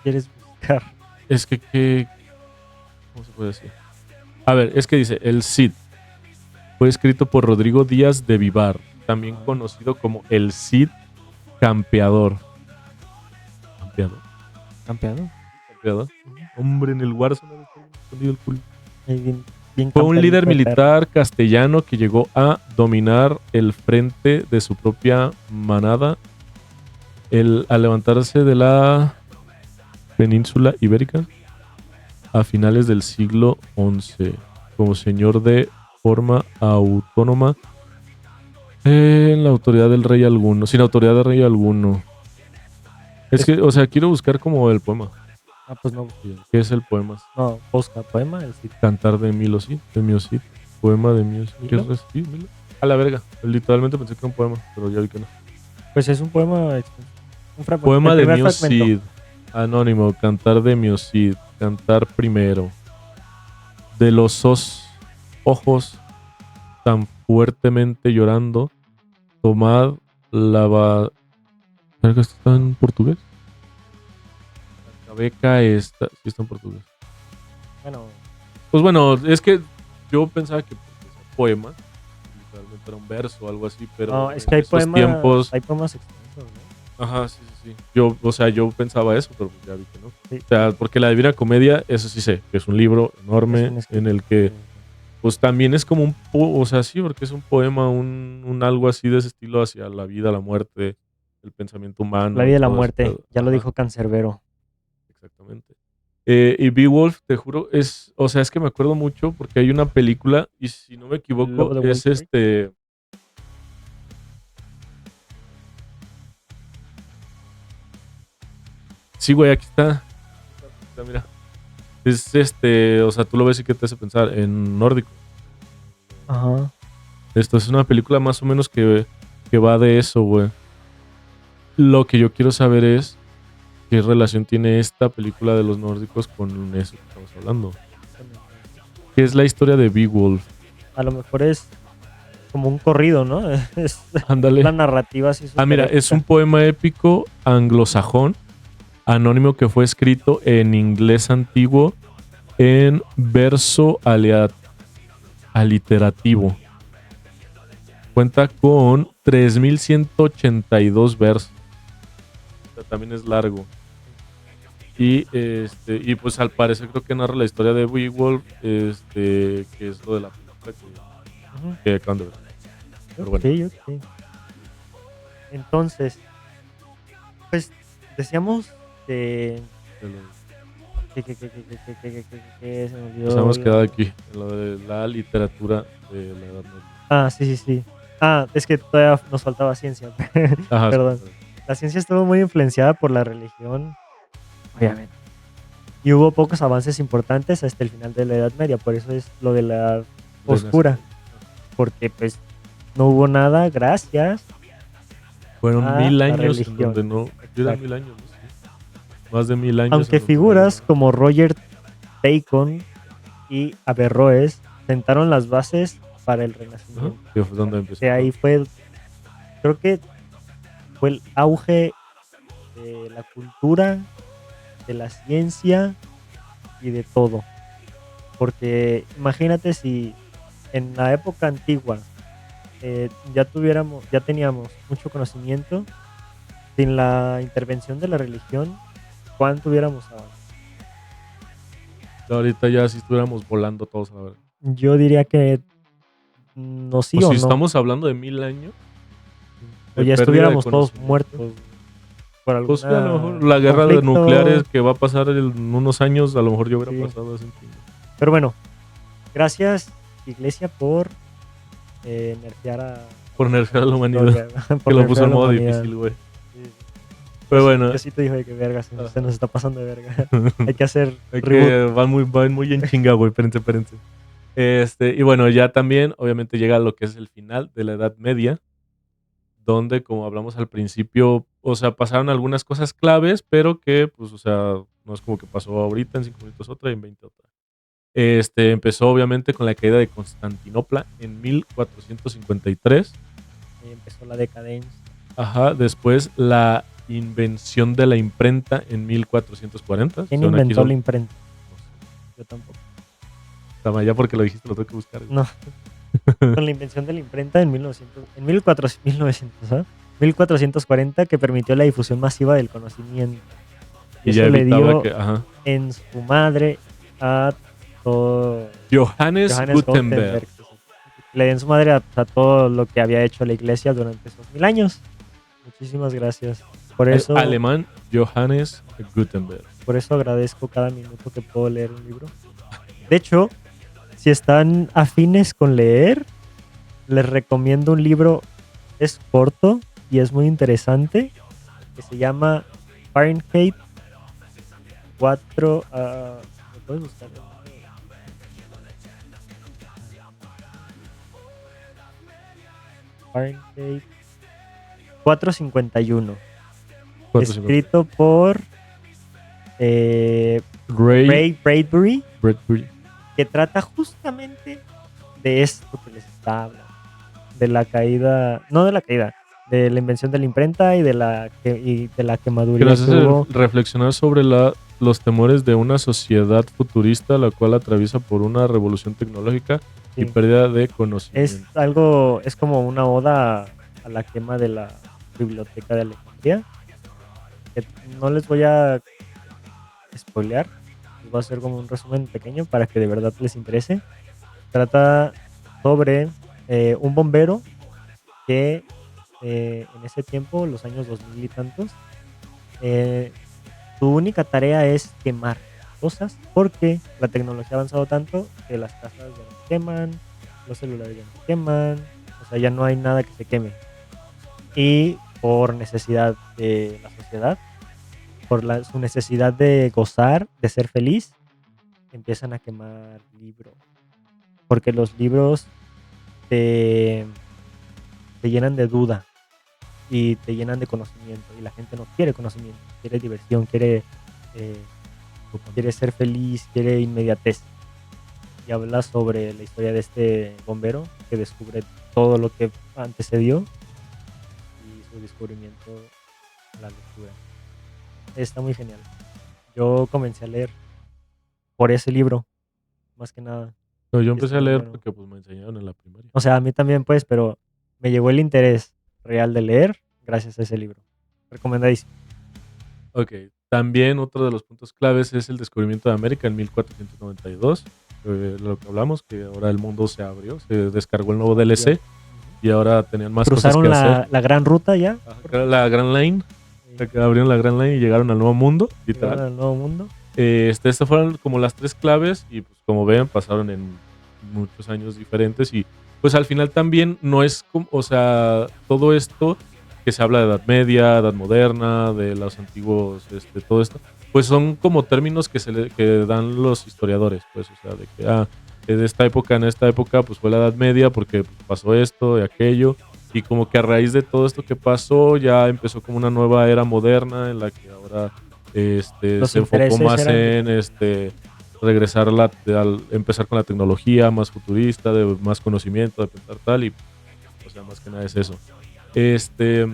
quieres buscar? es que ¿cómo se puede decir? A ver, es que dice, el Cid fue escrito por Rodrigo Díaz de Vivar, también conocido como el Cid Campeador. Campeón. ¿Campeador? Hombre, en el Warzone había escondido el culo. Bien Fue un campeadito líder de militar castellano que llegó a dominar el frente de su propia manada al levantarse de la península ibérica a finales del siglo XI como señor de forma autónoma en la autoridad del rey alguno, sin autoridad de rey alguno. Es que, o sea, quiero buscar como el poema. pues no. ¿Qué es el poema? No, busca poema, el Cid. Cantar de Milo Cid, de Mio Cid. Poema de Mio Cid. ¿Qué ¿Milo? es? Sí, Milo. A la verga. Literalmente pensé que era un poema, pero ya vi que no. Pues es un poema extenso. Un fragmento. Poema El de primer Mio fragmento. Cid. Anónimo. Cantar de Mio Cid. Cantar primero. De los ojos tan fuertemente llorando, tomad la ¿Sabes que esto está en portugués? La beca está... Sí está en portugués. Bueno, Pues bueno, es que yo pensaba que porque sea poema, literalmente era un verso o algo así, pero No, es en que estos tiempos, hay poemas extensos, ¿no? ajá, sí, sí, sí. Yo, o sea, yo pensaba eso, pero pues ya vi que no. Sí, O sea, porque la Divina Comedia, eso sí sé, que es un libro es enorme un en escrito. el que, pues también es como o sea, sí, porque es un poema, un algo así de ese estilo hacia la vida, la muerte, el pensamiento La humano y vida y la todo ese muerte, pedo. ya lo Ajá, dijo Cancerbero. exactamente. Y Beowulf, te juro, o sea, es que me acuerdo mucho porque hay una película y si no me El equivoco lobo de Wall es Street. sí, güey, aquí está. Aquí está, mira. Es o sea, tú lo ves y qué te hace pensar en nórdico. Ajá. Esto es una película más o menos que va de eso, güey. Lo que yo quiero saber es qué relación tiene esta película de los nórdicos con eso que estamos hablando. ¿Qué es la historia de Beowulf? A lo mejor es como un corrido, ¿no? Es Ándale. una narrativa así Ah, súper mira, es un épica. poema épico anglosajón, anónimo que fue escrito en inglés antiguo en verso aliterativo. Cuenta con 3182 versos. O sea, también es largo. Y pues al parecer creo que narra la historia de Beowulf, que es lo de la película Ujú. que acaban de ver. Pero Ok, bueno. ok. Entonces, pues decíamos que, de lo- se me Nos olvidó hemos quedado aquí, en lo de la literatura de la Edad Media. Ah, sí, sí, sí. Ah, es que todavía nos faltaba ciencia. Ajá, sí, Perdón. La ciencia estuvo muy influenciada por la religión, obviamente. Y hubo pocos avances importantes hasta el final de la Edad Media, por eso es lo de la Edad Oscura, Renacimiento. porque pues no hubo nada gracias Fueron a 1000 la años en donde religión. no. Sí, eran Exacto. 1000 años, ¿no? Sí. Más de 1000 años en Aunque donde no hubo figuras nada. como Roger Bacon y Averroes sentaron las bases para el Ajá. Renacimiento, Que fue donde empezó que ahí todo. fue, creo que fue el auge de la cultura, de la ciencia y de todo. Porque imagínate si en la época antigua ya teníamos mucho conocimiento, sin la intervención de la religión, ¿cuánto hubiéramos avanzado? Ahorita ya si estuviéramos volando todos a ver. Yo diría que no sí Pues o si no. estamos hablando de 1000 años O de ya pérdida de estuviéramos todos conocimiento. muertos por Pues sí, a lo mejor algún la guerra de nucleares conflicto. que va a pasar en unos años, a lo mejor ya hubiera Sí. pasado hace un chingo. Pero bueno, gracias Iglesia por nerfear Por nerfear a la humanidad. historia, Que por lo puso nerfear a en la modo humanidad. difícil, güey. Sí, sí. Pero bueno. Yo sí te dije que verga, se Ajá. nos está pasando de verga. Hay que hacer Hay reboot. que van muy en chinga, güey. Espérense. Y bueno, ya también, obviamente, llega lo que es el final de la Edad Media, donde, como hablamos al principio, o sea, pasaron algunas cosas claves, pero que, pues, o sea, no es como que pasó ahorita en 5 minutos otra y en 20 otra. Empezó, obviamente, con la caída de Constantinopla en 1453. Y empezó la decadencia. Ajá, después la invención de la imprenta en 1440. ¿Quién Son aquí inventó la son, imprenta? no sé, Yo tampoco. tama, ya porque lo dijiste lo tengo que buscar. No, con la invención de la imprenta en 1440 que permitió la difusión masiva del conocimiento. Y Y ya eso le evitaba dio que, ajá. en su madre a todo Johannes Johannes Gutenberg. Gutenberg. Le dio en su madre a todo lo que había hecho la iglesia durante esos 1000 años. Muchísimas gracias. El alemán Johannes Gutenberg. Por eso agradezco cada minuto que puedo leer un libro. De hecho, si están afines con leer, les recomiendo un libro. Es corto y es muy interesante. Que se llama Fahrenheit 4. ¿Me puedes buscar? Fahrenheit 451. 450. Escrito por Ray Bradbury, Bradbury. que trata justamente de esto que les está hablando. De la caída, no de la caída, de la invención de la imprenta y de la Que quemaduría nos que hace hubo. reflexionar sobre los temores de una sociedad futurista, la cual atraviesa por una revolución tecnológica y Sí. pérdida de Es conocimiento. algo, es como una oda a la quema de la biblioteca de Alejandría, que no les voy a spoilear, les voy a hacer como un resumen pequeño para que de verdad les interese. Trata sobre un bombero que en ese tiempo, los años 2000 y tantos, eh, su única tarea es quemar cosas porque la tecnología ha avanzado tanto que las casas ya no se queman, los celulares ya no se queman, o sea, ya no hay nada que se queme. Y por necesidad de la sociedad, por su necesidad de gozar, de ser feliz, empiezan a quemar libros. Porque los libros te, te llenan de duda y te llenan de conocimiento. Y la gente no quiere conocimiento, quiere diversión, eh, quiere ser feliz, quiere inmediatez. Y habla sobre la historia de este bombero que descubre todo lo que antecedió y su descubrimiento a la lectura. Está muy genial. Yo comencé a leer por ese libro, más que nada. No, yo Y está empecé a muy leer bueno. porque pues me enseñaron en la primaria. O sea, a mí también, pues, pero me llegó el interés real de leer gracias a ese libro. Recomendadísimo. Ok, también otro de los puntos claves es el descubrimiento de América en 1492. Lo que hablamos, que ahora el mundo se abrió, se descargó el nuevo DLC y ahora tenían más cosas que Cruzaron hacer. la gran ruta ya. La Grand Line, Sí, abrieron la Grand Line y llegaron al nuevo mundo, llegaron literal. al nuevo mundo. Estas fueron como las tres claves y pues como ven pasaron en muchos años diferentes y pues al final también no es como, o sea, todo esto que se habla de Edad Media, Edad Moderna, de los antiguos, todo esto, pues son como términos que dan los historiadores, pues, o sea, de que de esta época en esta época pues fue la Edad Media porque pues, pasó esto y aquello y como que a raíz de todo esto que pasó ya empezó como una nueva era moderna en la que ahora Los se enfocó intereses más eran en regresar al empezar con la tecnología más futurista, de más conocimiento, de pensar tal, y o sea, más que nada es eso. Este,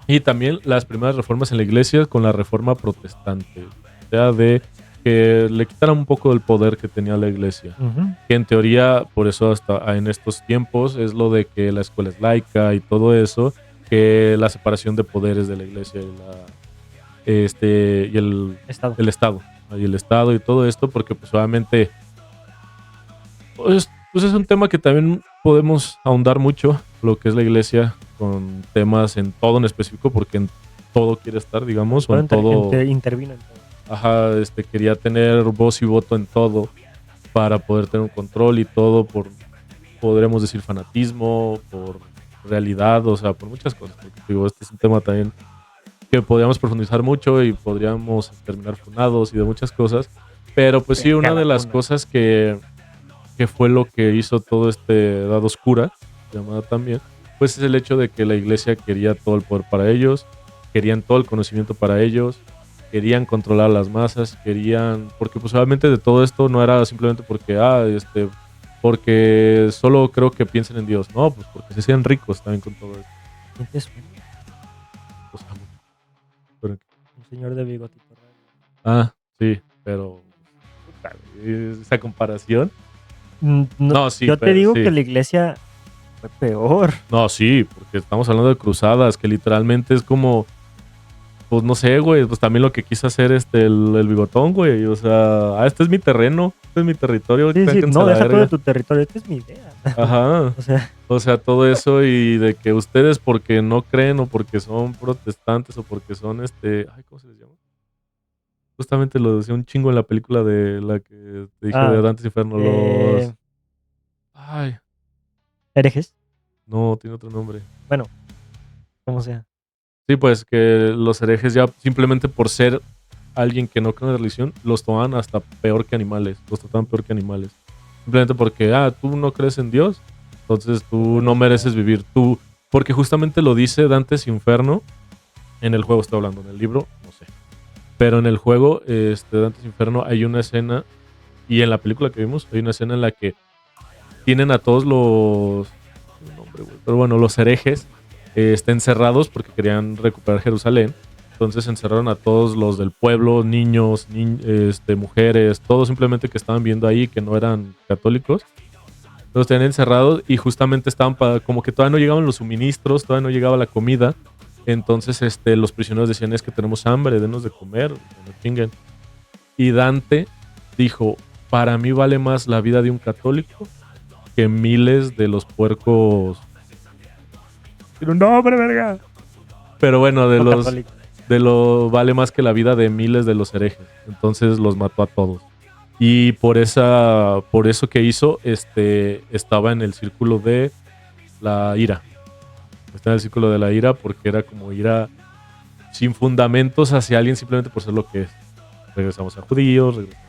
y también las primeras reformas en la iglesia con la reforma protestante, o sea, de que le quitaran un poco del poder que tenía la iglesia. Ujú. Que en teoría, por eso hasta en estos tiempos, es lo de que la escuela es laica y todo eso, que la separación de poderes de la iglesia y Estado. el Estado. Y el Estado y todo esto, porque pues obviamente pues es un tema que también podemos ahondar mucho, lo que es la iglesia, con temas en todo en específico, porque en todo quiere estar, digamos, o en todo. Intervino en todo. Ajá, quería tener voz y voto en todo para poder tener un control y todo podremos decir fanatismo, por realidad, o sea, por muchas cosas. Porque, digo, este es un tema también que podríamos profundizar mucho y podríamos terminar funados y de muchas cosas. Pero pues sí, una de las cosas que fue lo que hizo todo Edad Oscura, llamada también, pues es el hecho de que la iglesia quería todo el poder para ellos, querían todo el conocimiento para ellos, querían controlar las masas, porque pues obviamente de todo esto no era simplemente porque solo creo que piensen en Dios, no, pues porque se hacían ricos también con todo esto. ¿Quién te suena? O sea, pero- Un señor de bigotito raro. sí, pero esa comparación. No, No, sí, yo te pero digo sí. que la iglesia fue peor. No, sí, porque estamos hablando de cruzadas, que literalmente es como, pues no sé, güey, pues también lo que quiso hacer el bigotón, güey. O sea, este es mi terreno, este es mi territorio. Sí, Sáquense no, a la deja todo de verga. tu territorio, esta es mi idea. Ajá. O sea, todo eso y de que ustedes porque no creen o porque son protestantes o porque son ay, ¿cómo se les llama? Justamente lo decía un chingo en la película de la que te dije de Dantes Inferno, Ay, herejes. no, tiene otro nombre. Bueno, como sea. Sí, pues que los herejes ya simplemente por ser alguien que no cree en la religión, los toman hasta peor que animales, los tratan peor que animales. Simplemente porque, tú no crees en Dios, entonces tú no mereces vivir tú. Porque justamente lo dice Dantes Inferno, en el juego estoy hablando, en el libro, no sé. Pero en el juego, Dantes Inferno, hay una escena, y en la película que vimos, hay una escena en la que tienen a todos los... No, hombre, güey, pero bueno, los herejes encerrados porque querían recuperar Jerusalén. Entonces encerraron a todos los del pueblo, niños, mujeres, todos simplemente que estaban viendo ahí, que no eran católicos. Los tenían encerrados y justamente estaban como que todavía no llegaban los suministros, todavía no llegaba la comida. Entonces los prisioneros decían, es que tenemos hambre, denos de comer, no chinguen. Y Dante dijo, para mí vale más la vida de un católico que miles de los puercos. No, hombre, verga. Pero bueno, de lo vale más que la vida de miles de los herejes. Entonces los mató a todos. Y por eso que hizo, estaba en el círculo de la ira. Está en el círculo de la ira porque era como ira sin fundamentos hacia alguien simplemente por ser lo que es. Regresamos a judíos, regresamos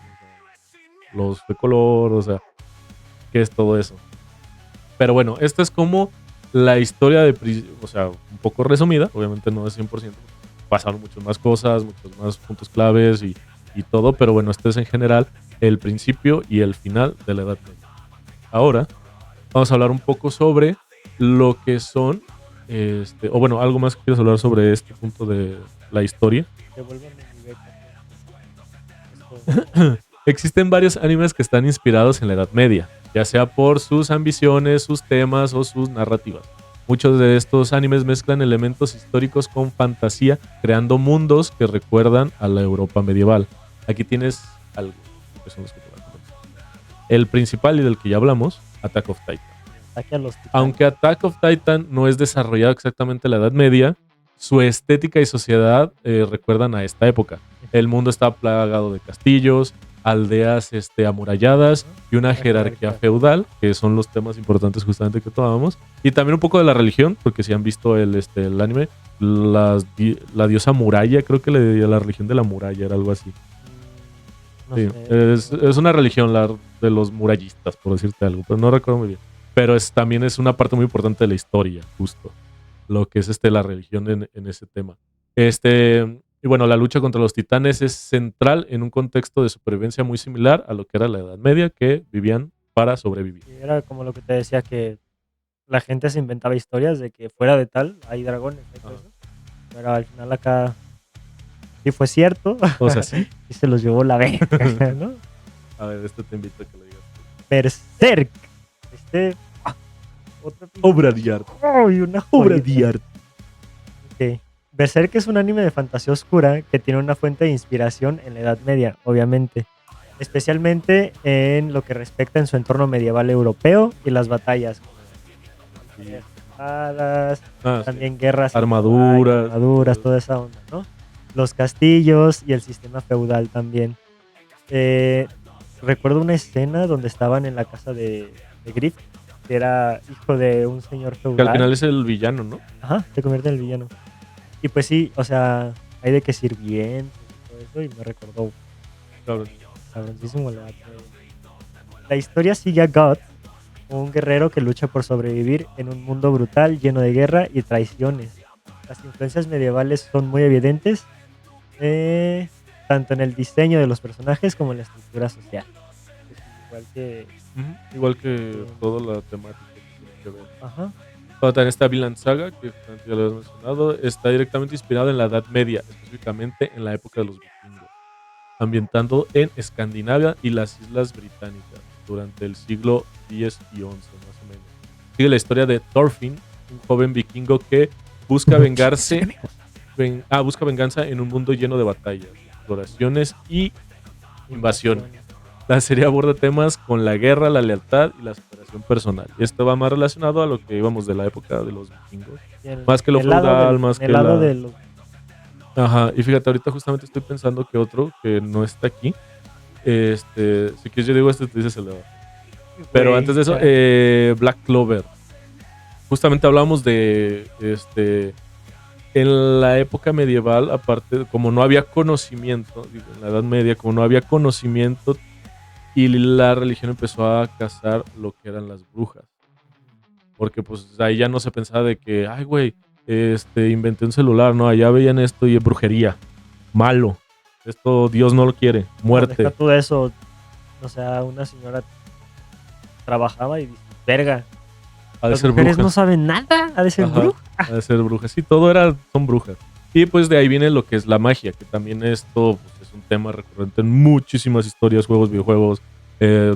a los de color, o sea, ¿qué es todo eso? Pero bueno, esta es como la historia o sea, un poco resumida, obviamente no es 100%, pasaron muchas más cosas, muchos más puntos claves y todo, pero bueno, este es en general el principio y el final de la Edad Media. Ahora vamos a hablar un poco sobre lo que son, o bueno, algo más que quieres hablar sobre este punto de la historia. Existen varios animes que están inspirados en la Edad Media, ya sea por sus ambiciones, sus temas o sus narrativas. Muchos de estos animes mezclan elementos históricos con fantasía, creando mundos que recuerdan a la Europa medieval. Aquí tienes algo. El principal y del que ya hablamos, Attack of Titan. Aunque Attack of Titan no es desarrollado exactamente en la Edad Media, su estética y sociedad recuerdan a esta época. El mundo está plagado de castillos, aldeas amuralladas y una jerarquía feudal, que son los temas importantes justamente que tomamos. Y también un poco de la religión, porque si han visto el anime, la diosa muralla, creo que la religión de la muralla era algo así. No sí, es una religión de los murallistas, por decirte algo, pero no recuerdo muy bien. Pero también es una parte muy importante de la historia, justo. Lo que es la religión en ese tema. Y bueno, la lucha contra los titanes es central en un contexto de supervivencia muy similar a lo que era la Edad Media, que vivían para sobrevivir. Y era como lo que te decía, que la gente se inventaba historias de que fuera de tal hay dragones, hay cosas. Pero al final acá sí fue cierto. O sea, sí. Y se los llevó la verga, ¿no? A ver, te invito a que lo digas. Berserk. Otra obra de arte. ¡Uy, una obra de arte! Ok. Berserk es un anime de fantasía oscura que tiene una fuente de inspiración en la Edad Media, obviamente. Especialmente en lo que respecta en su entorno medieval europeo y las batallas. Espadas, también guerras, armaduras, toda esa onda, ¿no? Los castillos y el sistema feudal también. Recuerdo una escena donde estaban en la casa de Griff, que era hijo de un señor feudal. Que al final es el villano, ¿no? Ajá, se convierte en el villano. Y pues sí, o sea, hay de que sirvientes y todo eso, y me recordó cabroncísimo la historia sigue a God, un guerrero que lucha por sobrevivir en un mundo brutal lleno de guerra y traiciones. Las influencias medievales son muy evidentes, tanto en el diseño de los personajes como en la estructura social. Igual que toda la temática que veo. Ajá. También está Vinland Saga, que ya lo hemos mencionado, está directamente inspirado en la Edad Media, específicamente en la época de los vikingos, ambientando en Escandinavia y las Islas Británicas durante el siglo X y XI, más o menos. Sigue la historia de Thorfinn, un joven vikingo que busca venganza en un mundo lleno de batallas, exploraciones y invasiones. La serie aborda temas con la guerra, la lealtad y la superación personal. Esto va más relacionado a lo que íbamos de la época de los vikingos. Más que lo feudal, más que la... Ajá, y fíjate, ahorita justamente estoy pensando que otro que no está aquí. Si quieres yo digo tú dices el de abajo. Pero antes de eso, Black Clover. Justamente hablábamos de en la época medieval, aparte, como no había conocimiento, en la Edad Media, como no había conocimiento, y la religión empezó a cazar lo que eran las brujas. Porque pues ahí ya no se pensaba de que, ay güey, inventé un celular, no, allá veían esto y es brujería, malo, esto Dios no lo quiere, muerte. No, deja todo eso, o sea, una señora trabajaba y dice, verga, Ha de Las ser mujeres no brujas. saben nada, ha de ser Ajá, bruja. ha de ser brujas. Sí, todo son brujas. Y pues de ahí viene lo que es la magia, que también esto pues, es un tema recurrente en muchísimas historias, juegos, videojuegos,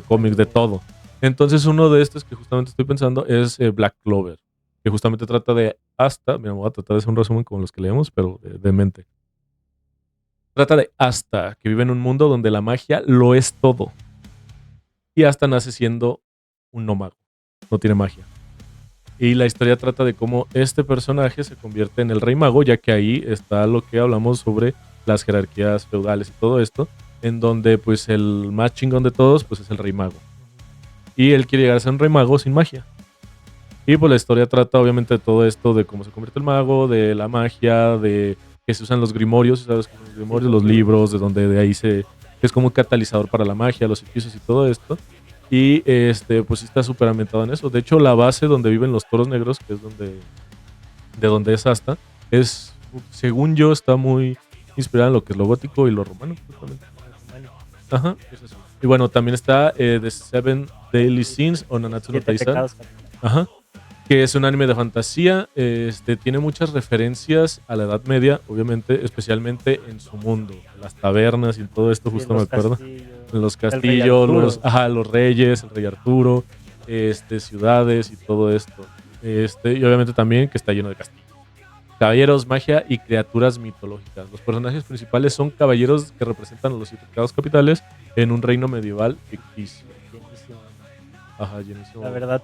cómics, de todo. Entonces uno de estos que justamente estoy pensando es Black Clover, que justamente trata de mira, voy a tratar de hacer un resumen como los que leemos, pero de mente. Trata de Asta, que vive en un mundo donde la magia lo es todo. Y Asta nace siendo un no mago, no tiene magia. Y la historia trata de cómo este personaje se convierte en el rey mago, ya que ahí está lo que hablamos sobre las jerarquías feudales y todo esto, en donde pues el más chingón de todos pues es el rey mago. Y él quiere llegar a ser un rey mago sin magia. Y pues la historia trata obviamente de todo esto, de cómo se convierte el mago, de la magia, de que se usan los grimorios, ¿sabes? Como los grimorios, los libros, de donde de ahí es como un catalizador para la magia, los hechizos y todo esto. Y pues sí está súper ambientado en eso. De hecho, la base donde viven los toros negros, que es de donde es Asta, según yo, está muy inspirada en lo que es lo gótico y lo romano, justamente. Ajá, es eso. Y bueno, también está The Seven Daily Sins o Nanatsu no 7 Taizai. pecados. Ajá. Que es un anime de fantasía. Tiene muchas referencias a la Edad Media, obviamente, especialmente en su mundo. Las tabernas y todo esto, justo me acuerdo. En los castillos, los reyes, el rey Arturo, ciudades y todo esto. Y obviamente también que está lleno de castillos. Caballeros, magia y criaturas mitológicas. Los personajes principales son caballeros que representan a los 7 pecados capitales en un reino medieval ficticio. Ajá, llenísimo. La verdad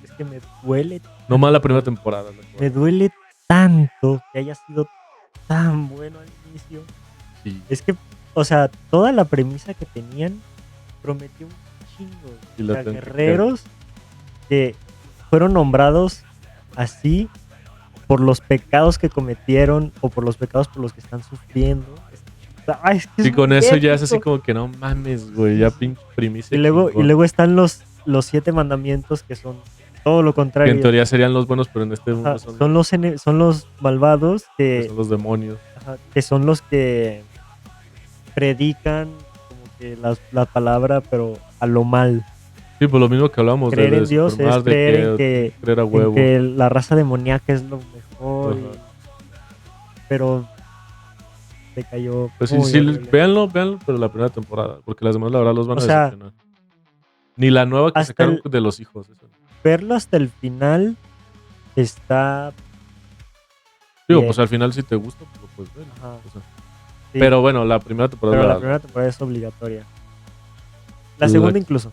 es que me duele. No más la primera temporada. Me duele tanto que haya sido tan bueno al inicio. Sí. Es que, o sea, toda la premisa que tenían prometió un chingo. Y o sea, guerreros que fueron nombrados así por los pecados que cometieron o por los pecados por los que están sufriendo. Ay, es que y con eso ya es así como que no mames, güey, ya pinche primicia. Y luego están los 7 mandamientos que son todo lo contrario. Que en teoría serían los buenos, pero en este mundo son los malvados que son los demonios. Que son los que predican como que la palabra, pero a lo mal. Sí, pues lo mismo que hablamos. Creer en Dios es creer creer a huevo. En que la raza demoníaca es lo mejor. Pero se cayó. Pues sí, véanlo, pero la primera temporada. Porque las demás, la verdad, los van a decepcionar. Ni la nueva que sacaron de los hijos. Verlo hasta el final está. Digo, pues al final, si te gusta, pues lo puedes ver. O sea, sí. Pero bueno, la primera temporada. Pero la primera temporada es obligatoria. La segunda incluso.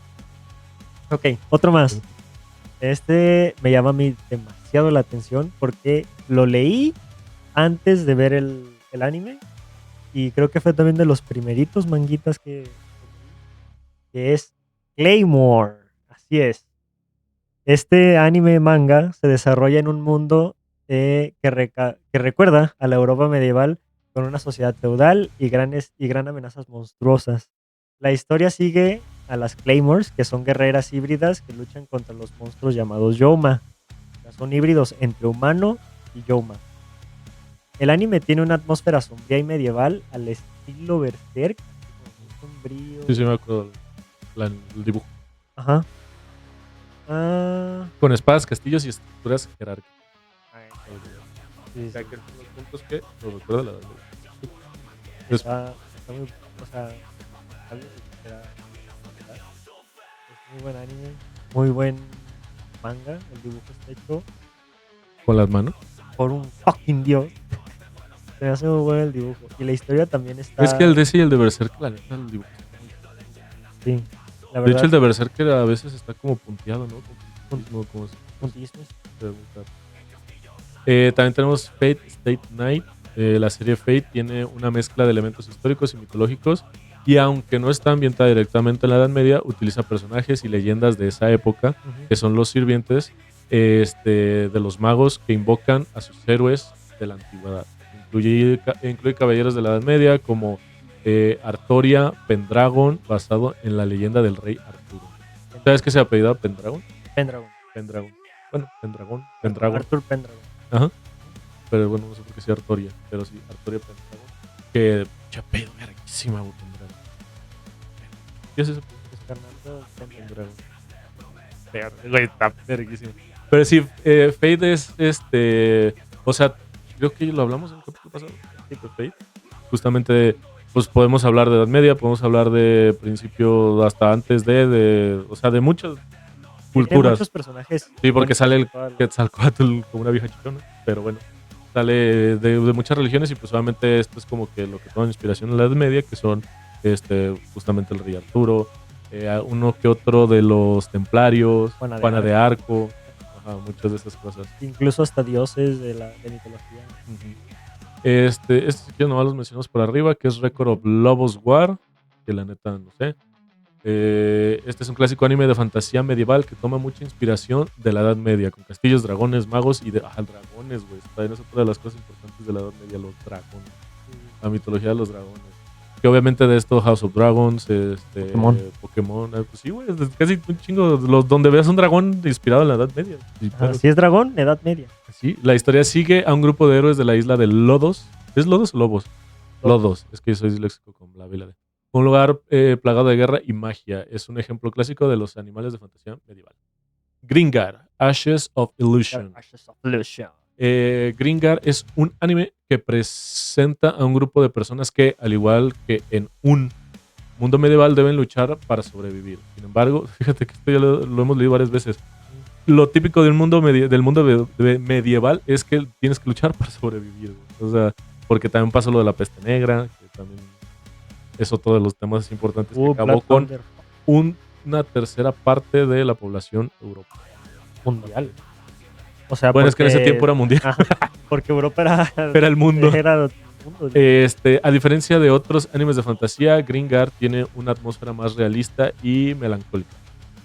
Ok, otro más. Me llama a mí demasiado la atención porque lo leí antes de ver el anime y creo que fue también de los primeritos manguitas que es Claymore. Así es. Este anime manga se desarrolla en un mundo que recuerda a la Europa medieval con una sociedad feudal y gran amenazas monstruosas. La historia sigue a las Claymores, que son guerreras híbridas que luchan contra los monstruos llamados Youma. O sea, son híbridos entre humano y Youma. El anime tiene una atmósfera sombría y medieval al estilo Berserk. Sombrío. Sí, me acuerdo el dibujo. Ajá. Con espadas, castillos y estructuras jerárquicas. Sí. O sea, que son los puntos que nos recuerda la verdad. Está muy, o sea, es muy buen anime, muy buen manga. El dibujo está hecho con las manos por un fucking dios. Se me hace muy bueno el dibujo. Y la historia también está. Es que el de ese y el de Berserk, la neta, el dibujo. Sí, la verdad. De hecho, el de Berserk a veces está como punteado, ¿no? Como puntillismo. También tenemos Fate Stay Night. La serie Fate tiene una mezcla de elementos históricos y mitológicos. Y aunque no está ambientada directamente en la Edad Media, utiliza personajes y leyendas de esa época, que son los sirvientes de los magos que invocan a sus héroes de la antigüedad. Incluye caballeros de la Edad Media como Artoria Pendragon, basado en la leyenda del rey Arturo. ¿Sabes qué se apellida Pendragon? Pendragon. Bueno, Pendragon. Arthur Pendragon. Ajá. Pero bueno, no sé por qué sea Artoria, pero sí, Artoria Pendragon. Que chapedo, verguísima, Pendragon. ¿Qué es eso? Fernando Pendragon. verde, güey, está verguísimo. Pero sí, Fate es o sea, creo que lo hablamos en el capítulo pasado. De Fate. Justamente, pues podemos hablar de Edad Media, podemos hablar de principio hasta antes o sea, de muchas Tiene culturas. muchos personajes. Sí, porque icónicos sale de el todas las- Quetzalcóatl como una vieja chichona, pero bueno, sale de muchas religiones y pues obviamente esto es como que lo que toma inspiración en la Edad Media, que son justamente el rey Arturo, uno que otro de los templarios, Juana de Arco, ajá, muchas de esas cosas. Incluso hasta dioses de mitología. Ujú. Este si quieres nomás los mencionamos por arriba, que es Record of Lobos War, que la neta no sé. Este es un clásico anime de fantasía medieval que toma mucha inspiración de la Edad Media, con castillos, dragones, magos y dragones, güey. También es otra de las cosas importantes de la Edad Media, los dragones. La mitología de los dragones. Que obviamente de esto House of Dragons, Pokémon, pues sí, güey, es casi un chingo donde veas un dragón inspirado en la Edad Media. Sí, claro. Si es dragón, Edad Media. Sí, la historia sigue a un grupo de héroes de la isla de Lodos. ¿Es Lodos o Lobos? Lodos, es que soy disléxico con la vela de. Un lugar plagado de guerra y magia. Es un ejemplo clásico de los animales de fantasía medieval. Gringar, Ashes of Illusion. Gringar es un anime que presenta a un grupo de personas que, al igual que en un mundo medieval, deben luchar para sobrevivir. Sin embargo, fíjate que esto ya lo hemos leído varias veces. Lo típico del mundo medieval es que tienes que luchar para sobrevivir. O sea, porque también pasa lo de la peste negra, que también es otro de los temas importantes que acabó con una tercera parte de la población europea. Mundial. O sea, bueno, es que en ese tiempo era mundial. Porque Europa era el mundo. Era el mundo. A diferencia de otros animes de fantasía, Gringar tiene una atmósfera más realista y melancólica.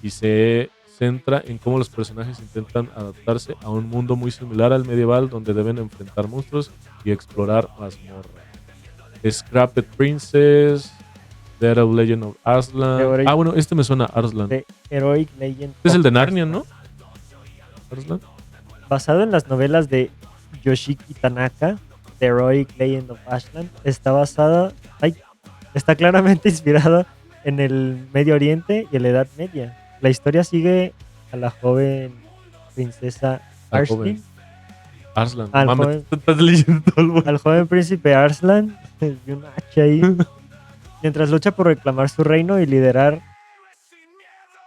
Y se centra en cómo los personajes intentan adaptarse a un mundo muy similar al medieval, donde deben enfrentar monstruos y explorar mazmorras. Scrapped Princess, The Legend of Arslan. Bueno, este me suena Arslan. The Heroic Legend. Este es el de Narnia, ¿no? Arslan. Basado en las novelas de Yoshiki Tanaka, The Heroic Legend of Arslan, está claramente inspirada en el Medio Oriente y en la Edad Media. La historia sigue a la joven princesa Arslan. Arslan. Al joven príncipe Arslan y un hacha ahí. Mientras lucha por reclamar su reino y liderar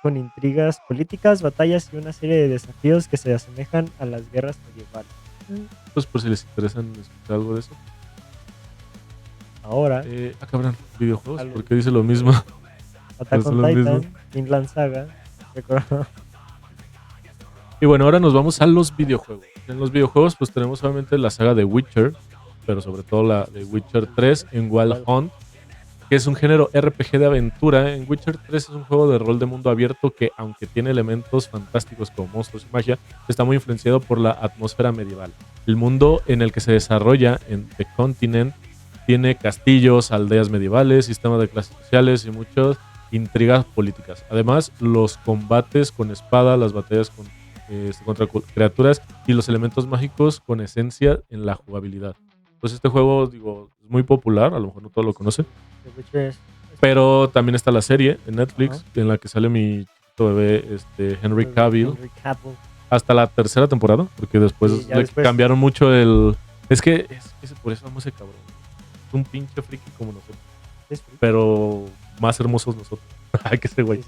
con intrigas políticas, batallas y una serie de desafíos que se asemejan a las guerras medievales. Pues por si les interesan escuchar algo de eso. Ahora. Cabrón, videojuegos, porque dice lo mismo. Attack on Titan, Vinland Saga. Y bueno, ahora nos vamos a los videojuegos. En los videojuegos pues tenemos obviamente la saga de Witcher, pero sobre todo la de Witcher 3 en Wild Hunt, que es un género RPG de aventura. En Witcher 3 es un juego de rol de mundo abierto que, aunque tiene elementos fantásticos como monstruos y magia, está muy influenciado por la atmósfera medieval. El mundo en el que se desarrolla en The Continent tiene castillos, aldeas medievales, sistemas de clases sociales y muchas intrigas políticas. Además, los combates con espada, las batallas contra criaturas y los elementos mágicos con esencia en la jugabilidad. Pues este juego, digo, es muy popular, a lo mejor no todos lo conocen. Pero también está la serie en Netflix, en la que sale mi chiquito bebé, Henry Cavill. Hasta la tercera temporada, porque después cambiaron mucho el... Es que por eso amo ese cabrón. Es un pinche friki como nosotros. Pero más hermosos nosotros. Ay, que ese güey.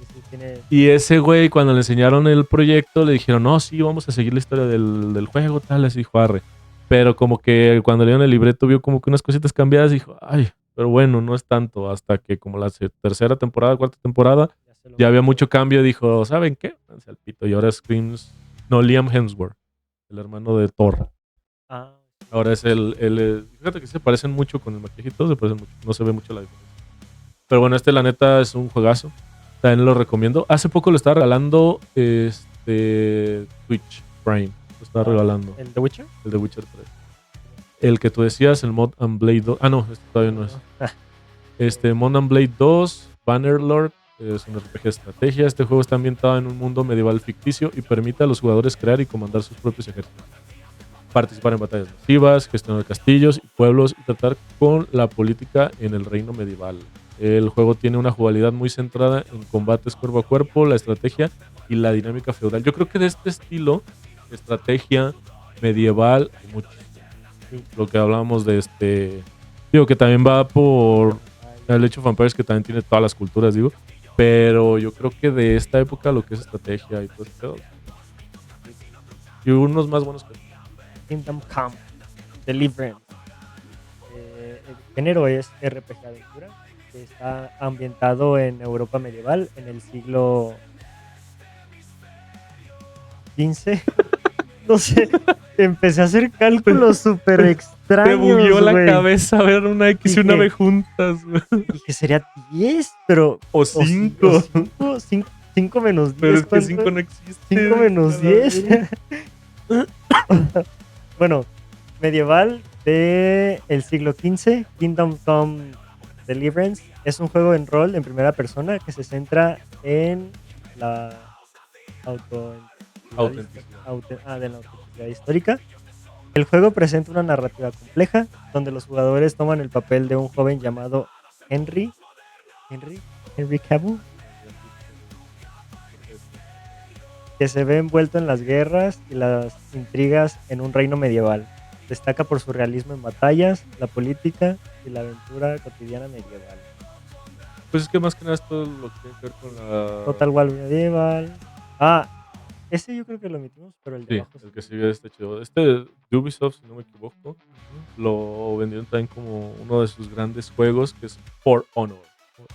Y ese güey, cuando le enseñaron el proyecto, le dijeron, no, sí, vamos a seguir la historia del juego, tal, así dijo, arre. Pero como que cuando leyeron el libreto vio como que unas cositas cambiadas y dijo, ay, pero bueno, no es tanto. Hasta que como la tercera temporada, cuarta temporada, ya había mucho cambio. Dijo, ¿saben qué? Al pito. Y ahora es Liam Hemsworth, el hermano de Thor. Ahora es fíjate que se parecen mucho con el maquillito, se parecen mucho. No se ve mucho la diferencia. Pero bueno, la neta es un juegazo. También lo recomiendo. Hace poco lo estaba regalando Twitch Prime. Lo estaba regalando. ¿El The Witcher? El The Witcher 3. El que tú decías, el Mod and Blade 2. Ah, no, este todavía no es. Mod and Blade 2, Bannerlord, es un RPG de estrategia. Este juego está ambientado en un mundo medieval ficticio y permite a los jugadores crear y comandar sus propios ejércitos. Participar en batallas masivas, gestionar castillos y pueblos y tratar con la política en el reino medieval. El juego tiene una jugabilidad muy centrada en combates cuerpo a cuerpo, la estrategia y la dinámica feudal. Yo creo que de este estilo, estrategia medieval, hay muchísimo. Lo que hablábamos de digo que también va por el Age of Empires, que también tiene todas las culturas, digo, pero yo creo que de esta época lo que es estrategia y todo ese pedo, y unos más buenos que Kingdom Come, Deliverance. El género es RPG aventura, que está ambientado en Europa medieval en el siglo XV. No sé, empecé a hacer cálculos súper te extraños, bugueó la güey. cabeza ver una X y una Dije- B juntas, güey. Dije, sería 10, pero... O 5. 5 menos 10. Pero es que ¿cuánto? 5 no existe. 5 menos 10. Bueno, medieval de el siglo XV, Kingdom Come Deliverance. Es un juego en rol en primera persona que se centra en la Autenticidad. de la autenticidad histórica. El juego presenta una narrativa compleja donde los jugadores toman el papel de un joven llamado Henry Cavill, que se ve envuelto en las guerras y las intrigas en un reino medieval. Destaca por su realismo en batallas, la política y la aventura cotidiana medieval. Pues es que más que nada es todo lo que tiene que ver con la... Total War medieval. Ese yo creo que lo omitimos, pero el de Sí, abajo. el que sigue chido. De Ubisoft, si no me equivoco, lo vendieron también como uno de sus grandes juegos, que es For Honor.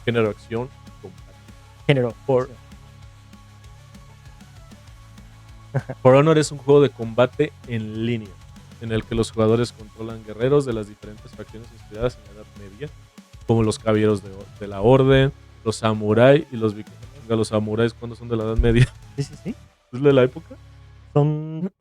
Género acción. Género. For Honor es un juego de combate en línea, en el que los jugadores controlan guerreros de las diferentes facciones inspiradas en la Edad Media, como los caballeros de la Orden, los samuráis y los vikingos. Los samuráis, cuando son de la Edad Media, Sí. ¿es de la época? Son...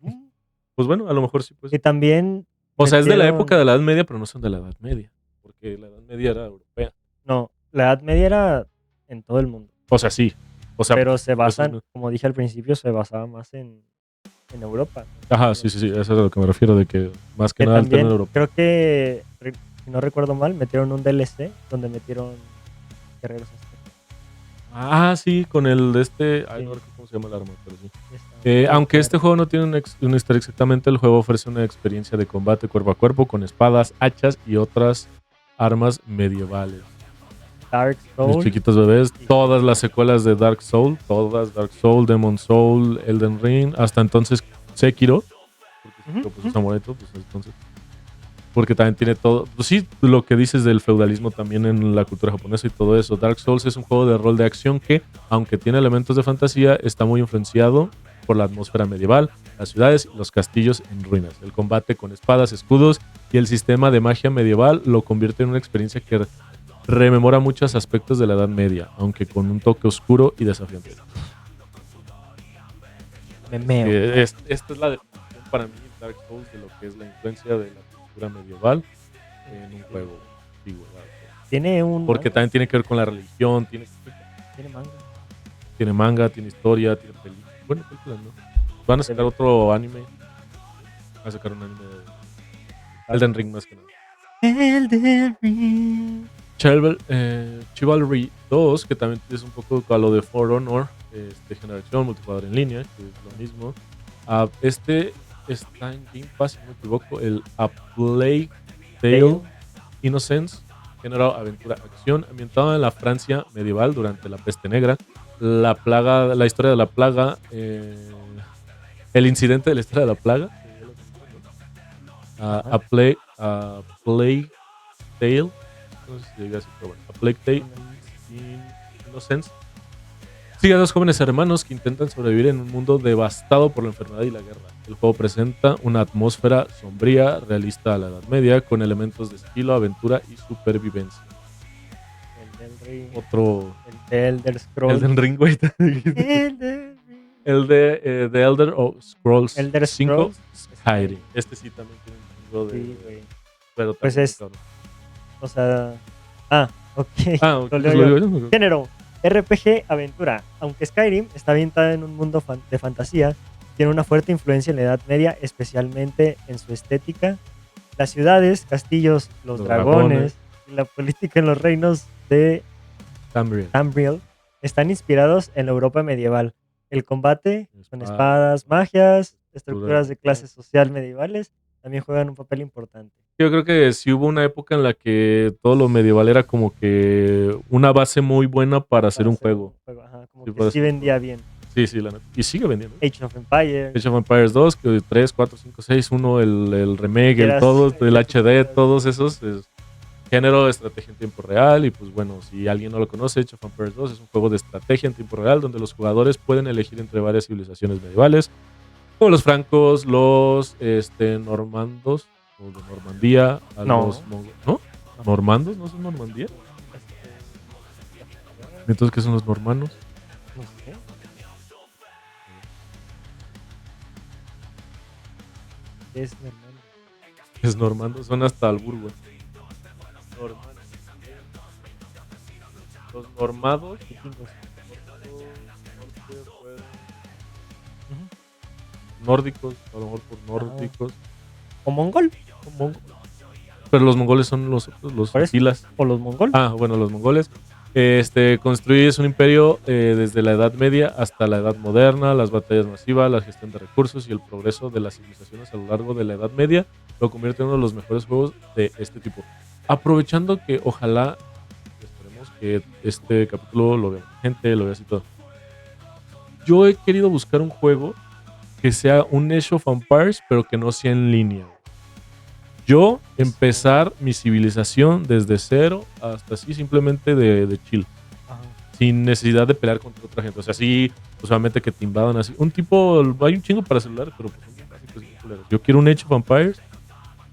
Pues bueno, a lo mejor sí, pues. Y también... O sea, es de la metieron- época de la Edad Media, pero no son de la Edad Media, porque la Edad Media era europea. No, la Edad Media era en todo el mundo. O sea, sí. O sea, Pero se basan, no. como dije al principio, se basaba más en Europa. Ajá, sí, eso es a lo que me refiero, de que más que Que nada el tema también, de Europa. creo que, si no recuerdo mal, metieron un DLC donde metieron guerreros aztecas. Ah, sí, con el de Sí. Ay, no recuerdo cómo se llama el arma, pero sí. Está Aunque muy este juego no tiene una historia exactamente, el juego ofrece una experiencia de combate cuerpo a cuerpo con espadas, hachas y otras armas medievales. Dark Mis Souls. chiquitos bebés, Sí. todas las secuelas de Dark Soul, todas, Dark Soul, Demon Soul, Elden Ring, hasta entonces Sekiro, porque Sekiro pues es samurai, pues entonces, porque también tiene todo, pues sí, lo que dices del feudalismo también en la cultura japonesa y todo eso. Dark Souls es un juego de rol de acción que, aunque tiene elementos de fantasía, está muy influenciado por la atmósfera medieval, las ciudades y los castillos en ruinas. El combate con espadas, escudos y el sistema de magia medieval lo convierte en una experiencia que rememora muchos aspectos de la Edad Media, aunque con un toque oscuro y desafiante. Memeo. Esta es la definición para mí, Dark Souls, de lo que es la influencia de la cultura medieval en un juego antiguo. Tiene un... Porque también tiene que ver con la religión, Tiene manga, manga. tiene historia, tiene películas. Bueno, películas no. Van a sacar otro anime. Van a sacar un anime de Elden Ring más que nada. Elden Ring. Chivalry 2, que también es un poco a lo de For Honor, generación, multijugador en línea, que es lo mismo. Este está en Game Pass, si no me equivoco, el A Plague Tale Innocence, género aventura acción, ambientado en la Francia medieval durante la peste negra. La historia de la plaga, el incidente de la historia de la plaga. A Plague Tale. No sé si diga así, pero bueno. A Plague Tale Innocence. Sigue a dos jóvenes hermanos que intentan sobrevivir en un mundo devastado por la enfermedad y la guerra. El juego presenta una atmósfera sombría, realista a la Edad Media, con elementos de estilo, aventura y supervivencia. Otro... El de Elder Scrolls. Elden Ring, güey. El de The Elder Scrolls Elder 5 Scrolls Skyrim. Este sí también tiene un chingo de... Sí, güey. Pero Pues también, es- cabrón. O sea... ok. Ok, Lo leo yo. Género, RPG aventura. Aunque Skyrim está ambientada en un mundo de fantasía, tiene una fuerte influencia en la Edad Media, especialmente en su estética. Las ciudades, castillos, los Los dragones y la política en los reinos de Tamriel. Tamriel, están inspirados en la Europa medieval. El combate con Espada, espadas, magias, estructuras de estructura. clase social medievales también juegan un papel importante. Yo creo que sí hubo una época en la que todo lo medieval era como que una base muy buena para hacer Para un hacer juego. un juego, ajá, como Sí, que para sí hacer un juego. vendía bien. Sí, la neta. Y sigue vendiendo. Age of Empires, Age of Empires 2, que 3, 4, 5, 6, 1, el remake, el quieras, todo, el ya tú HD, quieras. todos esos. Género de estrategia en tiempo real. Y pues bueno, si alguien no lo conoce, Age of Empires 2 es un juego de estrategia en tiempo real donde los jugadores pueden elegir entre varias civilizaciones medievales, como los francos, los normandos, o de Normandía, a los No, mongoles. ¿No? no. ¿Normandos? ¿No son Normandía? Este, Entonces, ¿qué son los normanos? no sé. ¿Qué es Normando? Es normandos, son hasta Albur, güey. Normandos. Los normados. Vikingos. Ujú. Nórdicos, a lo mejor por nórdicos. ¿O mongol? Pero los mongoles son los Por eso. pilas. ¿O los mongol? Ah, bueno, los mongoles. Construyes un imperio desde la Edad Media hasta la Edad Moderna, las batallas masivas, la gestión de recursos y el progreso de las civilizaciones a lo largo de la Edad Media lo convierte en uno de los mejores juegos de este tipo. Aprovechando que ojalá, esperemos que este capítulo lo vea gente, lo vea así todo. Yo he querido buscar un juego que sea un Age of Empires, pero que no sea en línea. Yo empezar mi civilización desde cero hasta así, simplemente de chill. Ajá. Sin necesidad de pelear contra otra gente. O sea, así, usualmente que te invadan así. Un tipo, hay un chingo para celulares, pero pues son bien básicos y bien culeros. Yo quiero un Age of Empires,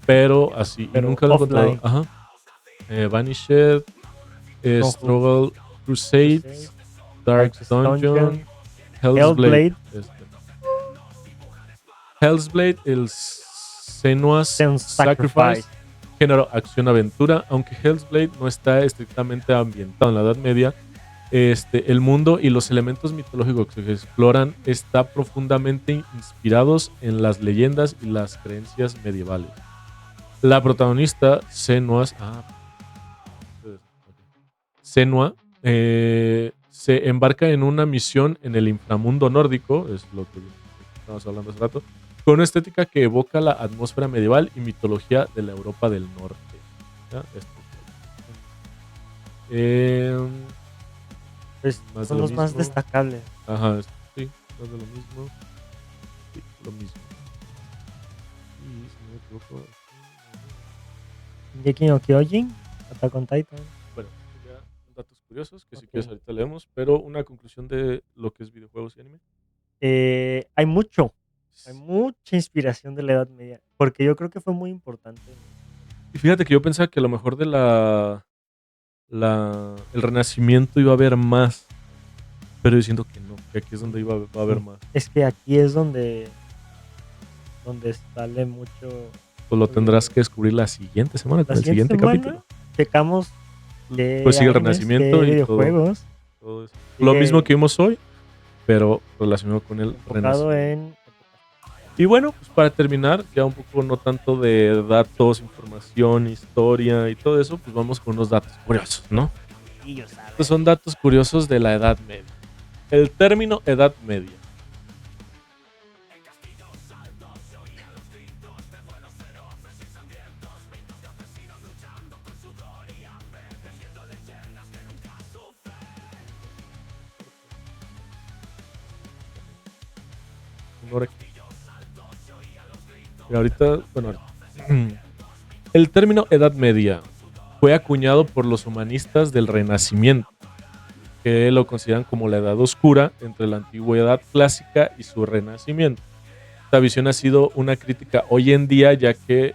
pero así. Pero y nunca lo he encontrado. offline. Ajá. Vanished, Struggle, Crusades, Crusade, Dark Darkest Dungeon, Hellsblade. Hellsblade, el Senua's Sen's Sacrifice, género acción-aventura, aunque Hellsblade no está estrictamente ambientado en la Edad Media, el mundo y los elementos mitológicos que se exploran está profundamente inspirados en las leyendas y las creencias medievales. La protagonista, Senua, se embarca en una misión en el inframundo nórdico, es lo que estábamos hablando hace rato, con una estética que evoca la atmósfera medieval y mitología de la Europa del Norte. ¿Ya? Pues Más son de lo los más mismo. destacables. Ajá, sí, más de lo mismo. Sí, lo mismo. Y si no me equivoco, Shingeki no Kyojin, Attack on Titan. bueno, ya datos curiosos que si Ok. quieres ahorita leemos, pero una conclusión de lo que es videojuegos y anime. Hay mucha inspiración de la Edad Media, porque yo creo que fue muy importante. Y fíjate que yo pensaba que a lo mejor de el Renacimiento iba a haber más, pero diciendo que no, que aquí es donde va a haber Sí. más. Es que aquí es donde sale mucho. Pues lo tendrás que descubrir la siguiente semana con La el siguiente siguiente capítulo. checamos qué Pues sigue el animes, Renacimiento qué y todo, videojuegos todo eso. Lo sigue mismo que vimos hoy, pero relacionado con el enfocado Renacimiento. en. Y bueno, pues para terminar, ya un poco no tanto de datos, información, historia y todo eso, pues vamos con unos datos curiosos, ¿no? Estos son datos curiosos de la Edad Media. El término Edad Media. Y ahorita, bueno, el término Edad Media fue acuñado por los humanistas del Renacimiento, que lo consideran como la edad oscura entre la antigüedad clásica y su renacimiento. Esta visión ha sido una crítica hoy en día, ya que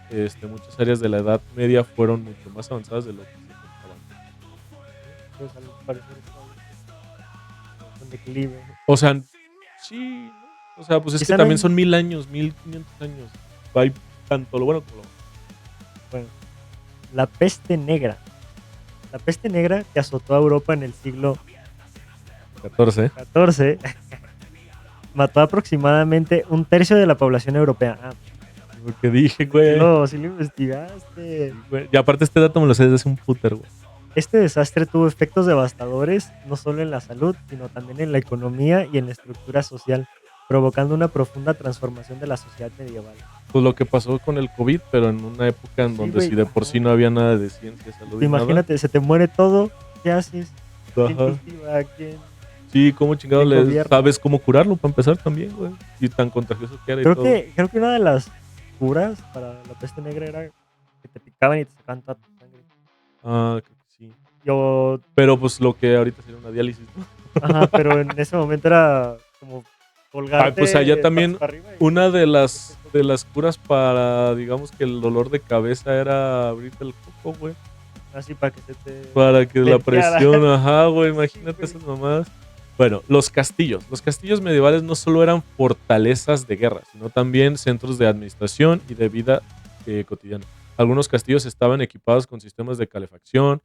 muchas áreas de la Edad Media fueron mucho más avanzadas de lo que se pensaban. Pues, al parecer, un declive. O sea, sí, ¿no? O sea, pues es que Quizá no también hay- son 1000 años, 1500 años. Hay tanto lo bueno como lo malo. Bueno, la peste negra. La peste negra que azotó a Europa en el siglo 14. XIV mató aproximadamente un tercio de la población europea. Lo que dije, güey. Sí lo investigaste. Y aparte este dato me lo sé desde hace un puter, güey. Este desastre tuvo efectos devastadores no solo en la salud, sino también en la economía y en la estructura social, provocando una profunda transformación de la sociedad medieval. Pues lo que pasó con el COVID, pero en una época en Sí, donde si güey, de por sí ajá. no había nada de ciencia, salud y nada. Imagínate, se te muere todo, ¿qué haces? ¿Quién Ajá. cultiva? ¿Quién Sí, cómo chingados quién les gobierna? sabes cómo curarlo para empezar también, güey. Y tan contagioso que era y Creo todo. que una de las curas para la peste negra era que te picaban y te sacaban toda tu sangre. Ah, creo que sí. Yo Pero pues lo que ahorita sería una diálisis, ¿no? ajá, pero en ese momento era como Ah, pues allá colgarte patas también para arriba y una de las este de las curas para, digamos que el dolor de cabeza era abrirte el coco, güey. así para que se te Para que la venteara. presión, ajá, güey, Sí, imagínate güey. esas mamadas. Bueno, los castillos. Los castillos medievales no solo eran fortalezas de guerra, sino también centros de administración y de vida cotidiana. Algunos castillos estaban equipados con sistemas de calefacción,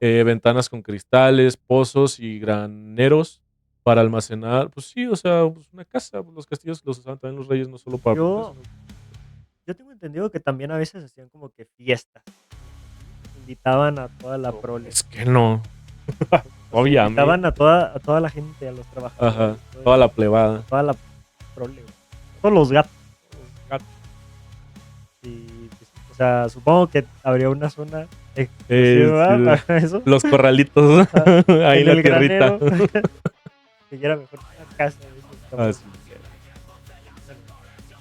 ventanas con cristales, pozos y graneros para almacenar. Pues sí, o sea, pues una casa. Pues los castillos los usaban también los reyes, no solo para proteger, Yo sino- yo tengo entendido que también a veces hacían como que fiestas. Invitaban a toda la No, prole. es que no, O sea, invitaban obviamente. a toda la gente, a los Ajá, trabajadores, todo toda eso, la a plebada. toda la prole, güey. Todos los gatos. Y, pues, o sea, supongo que habría una zona exclusiva Sí, para eso. los corralitos, Ajá. ahí en En la el tierrita. granero. Que ya era mejor que una casa de esos cabrones. Así.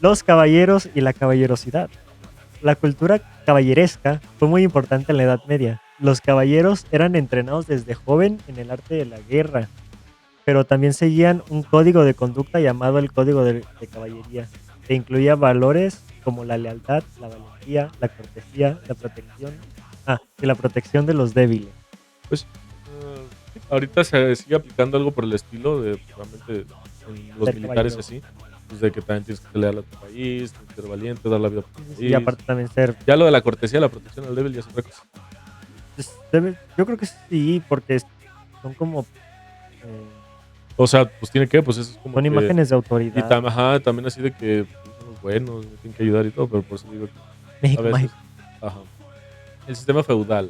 Los caballeros y la caballerosidad. La cultura caballeresca fue muy importante en la Edad Media. Los caballeros eran entrenados desde joven en el arte de la guerra, pero también seguían un código de conducta llamado el Código de Caballería, que incluía valores como la lealtad, la valentía, la cortesía, la protección, y la protección de los débiles. Pues sí, ahorita se sigue aplicando algo por el estilo de realmente en los Ser militares caballero. y así, pues de que también tienes que ser leal a tu país, tienes que ser valiente, dar la vida por tu Sí, sí, y país. aparte también ser. Ya lo de la cortesía, la protección al débil ya es otra cosa. Pues, yo creo que sí, porque son como. O sea, pues tiene que, pues eso es como Son que. imágenes de Y autoridad. ajá, también así de que pues, son los buenos, me tienen que ayudar y todo, pero por eso digo que a Make veces. Mike. Ajá. El sistema feudal.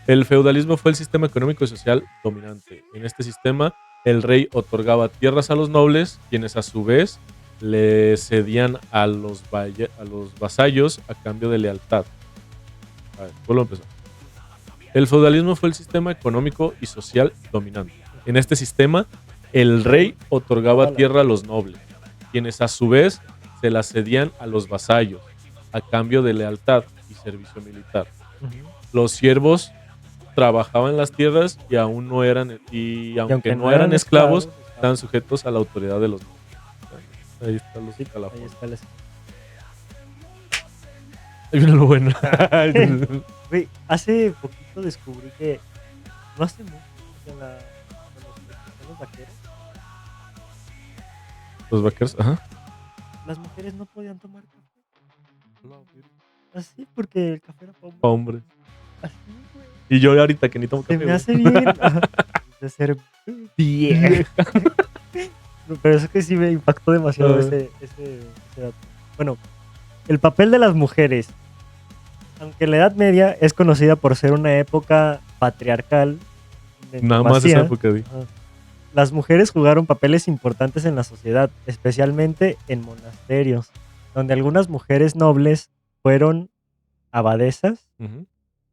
El feudalismo fue el sistema económico y social dominante. En este sistema, el rey otorgaba tierras a los nobles, quienes a su vez le cedían a a los vasallos a cambio de lealtad. A ver, vuelvo a empezar. El feudalismo fue el sistema económico y social dominante. En este sistema, el rey otorgaba tierra a los nobles, quienes a su vez se la cedían a los vasallos a cambio de lealtad y servicio militar. Ujú. Los siervos trabajaban las tierras y aún no eran y aunque no eran esclavos, estaban sujetos a la autoridad de los nobles. Ahí están los Sí, ahí escalafones. está el Ahí viene lo bueno. Güey, hace poquito descubrí que no hace mucho que los vaqueros, Los vaqueros, ajá. las mujeres no podían tomar café. Así, porque el café era para hombres. Hombre. Así, güey. Y yo ahorita que ni tomo Se café. me güey. hace bien. De ser bien. Pero es que sí me impactó demasiado ese dato. Bueno, el papel de las mujeres. Aunque la Edad Media es conocida por ser una época patriarcal, Nada más esa vacía, época, di. ajá, las mujeres jugaron papeles importantes en la sociedad, especialmente en monasterios, donde algunas mujeres nobles fueron abadesas Ujú.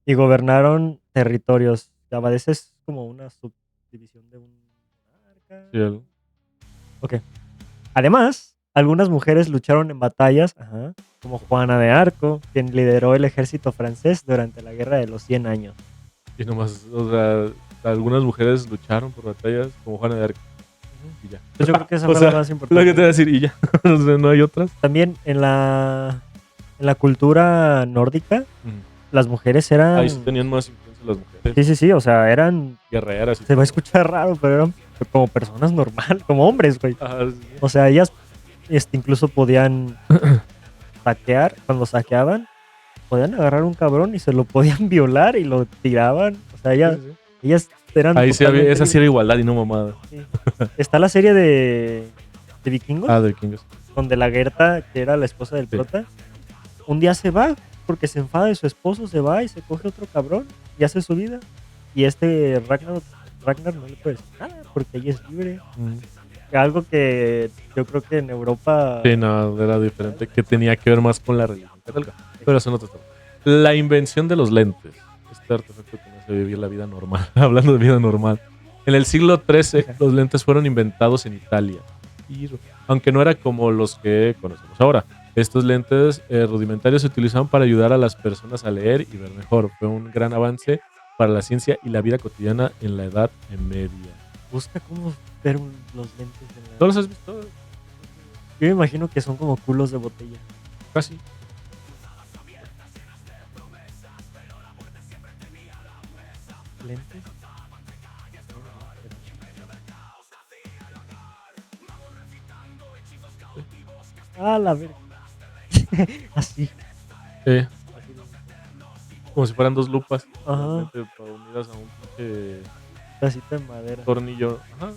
y gobernaron territorios. La abadesa es como una subdivisión de un monarca. Sí, algo. Ok. Además, algunas mujeres lucharon en batallas, como Juana de Arco, quien lideró el ejército francés durante la Guerra de los 100 años. Y nomás, o sea, algunas mujeres lucharon por batallas como Juana de Arco. Y ya. Pues yo creo que esa O fue sea, la más Lo importante. que te voy a decir, y ya. O sea, no hay otras. También en la cultura nórdica, Ujú. las mujeres eran. Ahí sí tenían más influencia las mujeres. Sí, sí, sí, o sea, eran. Guerreras. Y Se va a todo. escuchar raro, pero eran como personas normales, como hombres, güey. Ajá, sí. O sea, ellas incluso podían saquear, cuando saqueaban, podían agarrar un cabrón y se lo podían violar y lo tiraban. O sea, Sí, sí. ellas eran. Ahí sí había, totalmente esa sí era igualdad y no mamada. libres. Sí. Está la serie de Vikingos, Ah, de Vikingos. donde la Gerta, que era la esposa del Sí. prota, un día se va porque se enfada de su esposo, se va y se coge otro cabrón y hace su vida. y Ragnar no le puede decir nada porque ella es libre. Algo que yo creo que en Europa... Sí, no, era diferente, que tenía que ver más con la religión católica. Pero eso no te está. La invención de los lentes. Este artefacto que me hace vivir la vida normal. Hablando de vida normal. En el siglo XIII, los lentes fueron inventados en Italia. Aunque no era como los que conocemos ahora. Estos lentes rudimentarios se utilizaban para ayudar a las personas a leer y ver mejor. Fue un gran avance para la ciencia y la vida cotidiana en la Edad Media. Busca cómo ver los lentes de ¿No los has visto? Yo me imagino que son como culos de botella. Casi. ¿Lentes? Ah, la verga. Así. Como si fueran dos lupas. Ajá. Unidas a un pinche Pedacito de madera. tornillo. Ajá.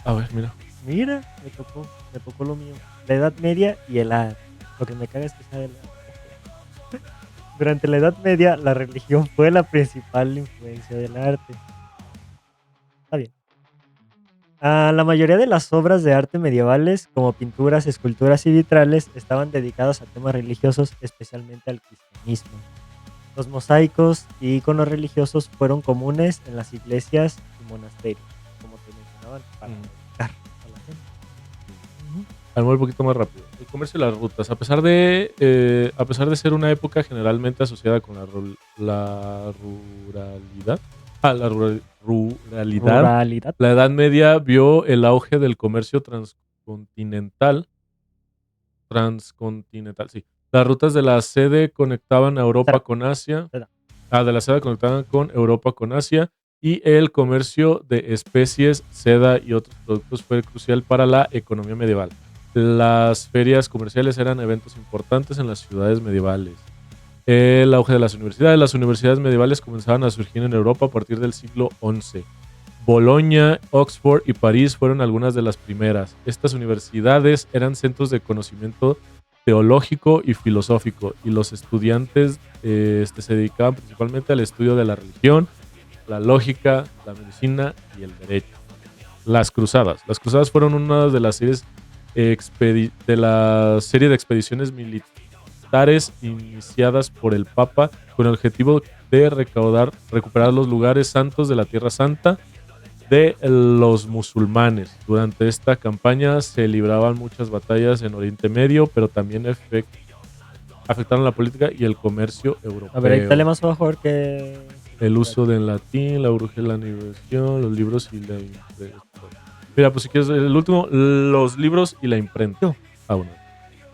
A ver, mira. Mira, me tocó lo mío. La Edad Media y el arte. Lo que me caga es que sea el arte. Durante la Edad Media, la religión fue la principal influencia del arte. Está bien. La mayoría de las obras de arte medievales, como pinturas, esculturas y vitrales, estaban dedicadas a temas religiosos, especialmente al cristianismo. Los mosaicos y iconos religiosos fueron comunes en las iglesias y monasterios, como te mencionaban, para dedicar a la gente. Al un poquito más rápido. El comercio y las rutas. A pesar de ser una época generalmente asociada con la ruralidad. Ruralidad. La Edad Media vio el auge del comercio transcontinental. Sí. Las rutas de la sede conectaban a Europa con Asia. De la seda conectaban con Europa con Asia. Y el comercio de especies, seda y otros productos fue crucial para la economía medieval. Las ferias comerciales eran eventos importantes en las ciudades medievales. El auge de las universidades. Las universidades medievales comenzaban a surgir en Europa a partir del siglo XI. Bolonia, Oxford y París fueron algunas de las primeras. Estas universidades eran centros de conocimiento teológico y filosófico, y los estudiantes se dedicaban principalmente al estudio de la religión, la lógica, la medicina y el derecho. Las cruzadas. Las cruzadas fueron una de las series de la serie de expediciones militares iniciadas por el Papa con el objetivo de recuperar los lugares santos de la Tierra Santa de los musulmanes. Durante esta campaña se libraban muchas batallas en Oriente Medio, pero también afectaron la política y el comercio europeo. A ver, ahí dale más abajo a ver que... El uso del latín, la urgencia, la inversión, los libros y la imprenta. Mira, pues si quieres el último, los libros y la imprenta. Bueno.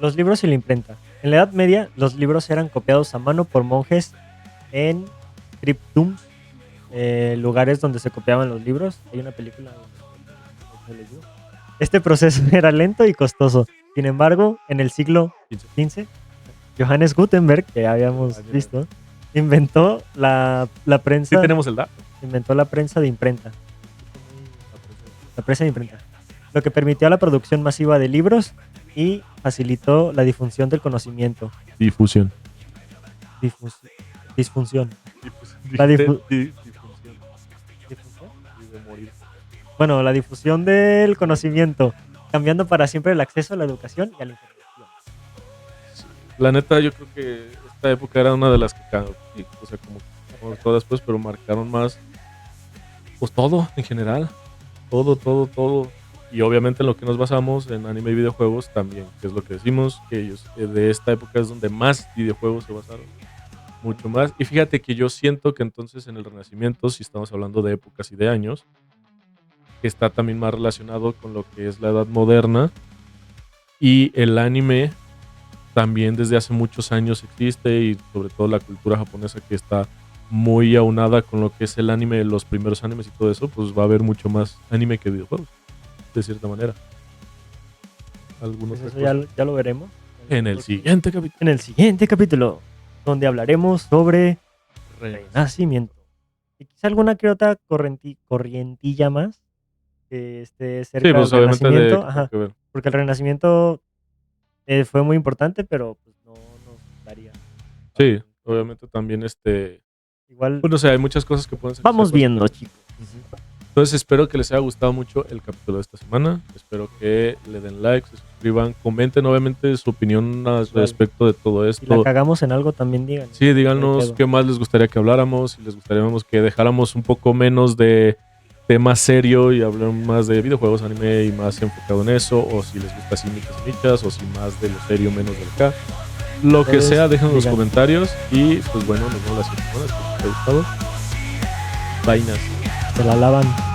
Los libros y la imprenta. En la Edad Media, los libros eran copiados a mano por monjes en scriptums, lugares donde se copiaban los libros. Hay una película donde les digo. Este proceso era lento y costoso. Sin embargo, en el siglo XV, Johannes Gutenberg, que habíamos visto, inventó la prensa. Sí, tenemos el dato. Inventó la prensa de imprenta. La prensa de imprenta. Lo que permitió la producción masiva de libros y facilitó la difusión del conocimiento. Disfunción. La Bueno, la difusión del conocimiento, cambiando para siempre el acceso a la educación y a la información. Sí. La neta, yo creo que esta época era una de las que, o sea, como todas, pues, pero marcaron más, pues, todo en general. Todo. Y obviamente en lo que nos basamos, en anime y videojuegos también, que es lo que decimos, que ellos de esta época es donde más videojuegos se basaron. Mucho más. Y fíjate que yo siento que entonces en el Renacimiento, si estamos hablando de épocas y de años, que está también más relacionado con lo que es la edad moderna. Y el anime también desde hace muchos años existe, y sobre todo la cultura japonesa que está muy aunada con lo que es el anime, los primeros animes y todo eso, pues va a haber mucho más anime que videojuegos, de cierta manera. Pues eso ya lo veremos. En el siguiente capítulo. En el siguiente capítulo, donde hablaremos sobre Renacimiento. Y quizá alguna que otra corrientilla más que esté cerca del Renacimiento. Porque el Renacimiento fue muy importante, pero pues no nos daría. Sí, Obviamente también Igual bueno, o sea, hay muchas cosas que pueden ser. vamos viendo, chicos. Entonces espero que les haya gustado mucho el capítulo de esta semana. Espero que le den like, se suscriban, comenten obviamente su opinión al respecto de todo Si la esto. cagamos en algo, también digan. Sí, díganos qué más les gustaría que habláramos, si les gustaría que dejáramos un poco menos de tema serio y hablar más de videojuegos, anime y más enfocado en eso, o si les gusta así michas y michas, o si más de lo serio, menos del acá. Lo que sea, dejen en los comentarios y pues bueno, nos vemos la siguiente semana. Espero que les haya gustado. Vainas. Se la lavan.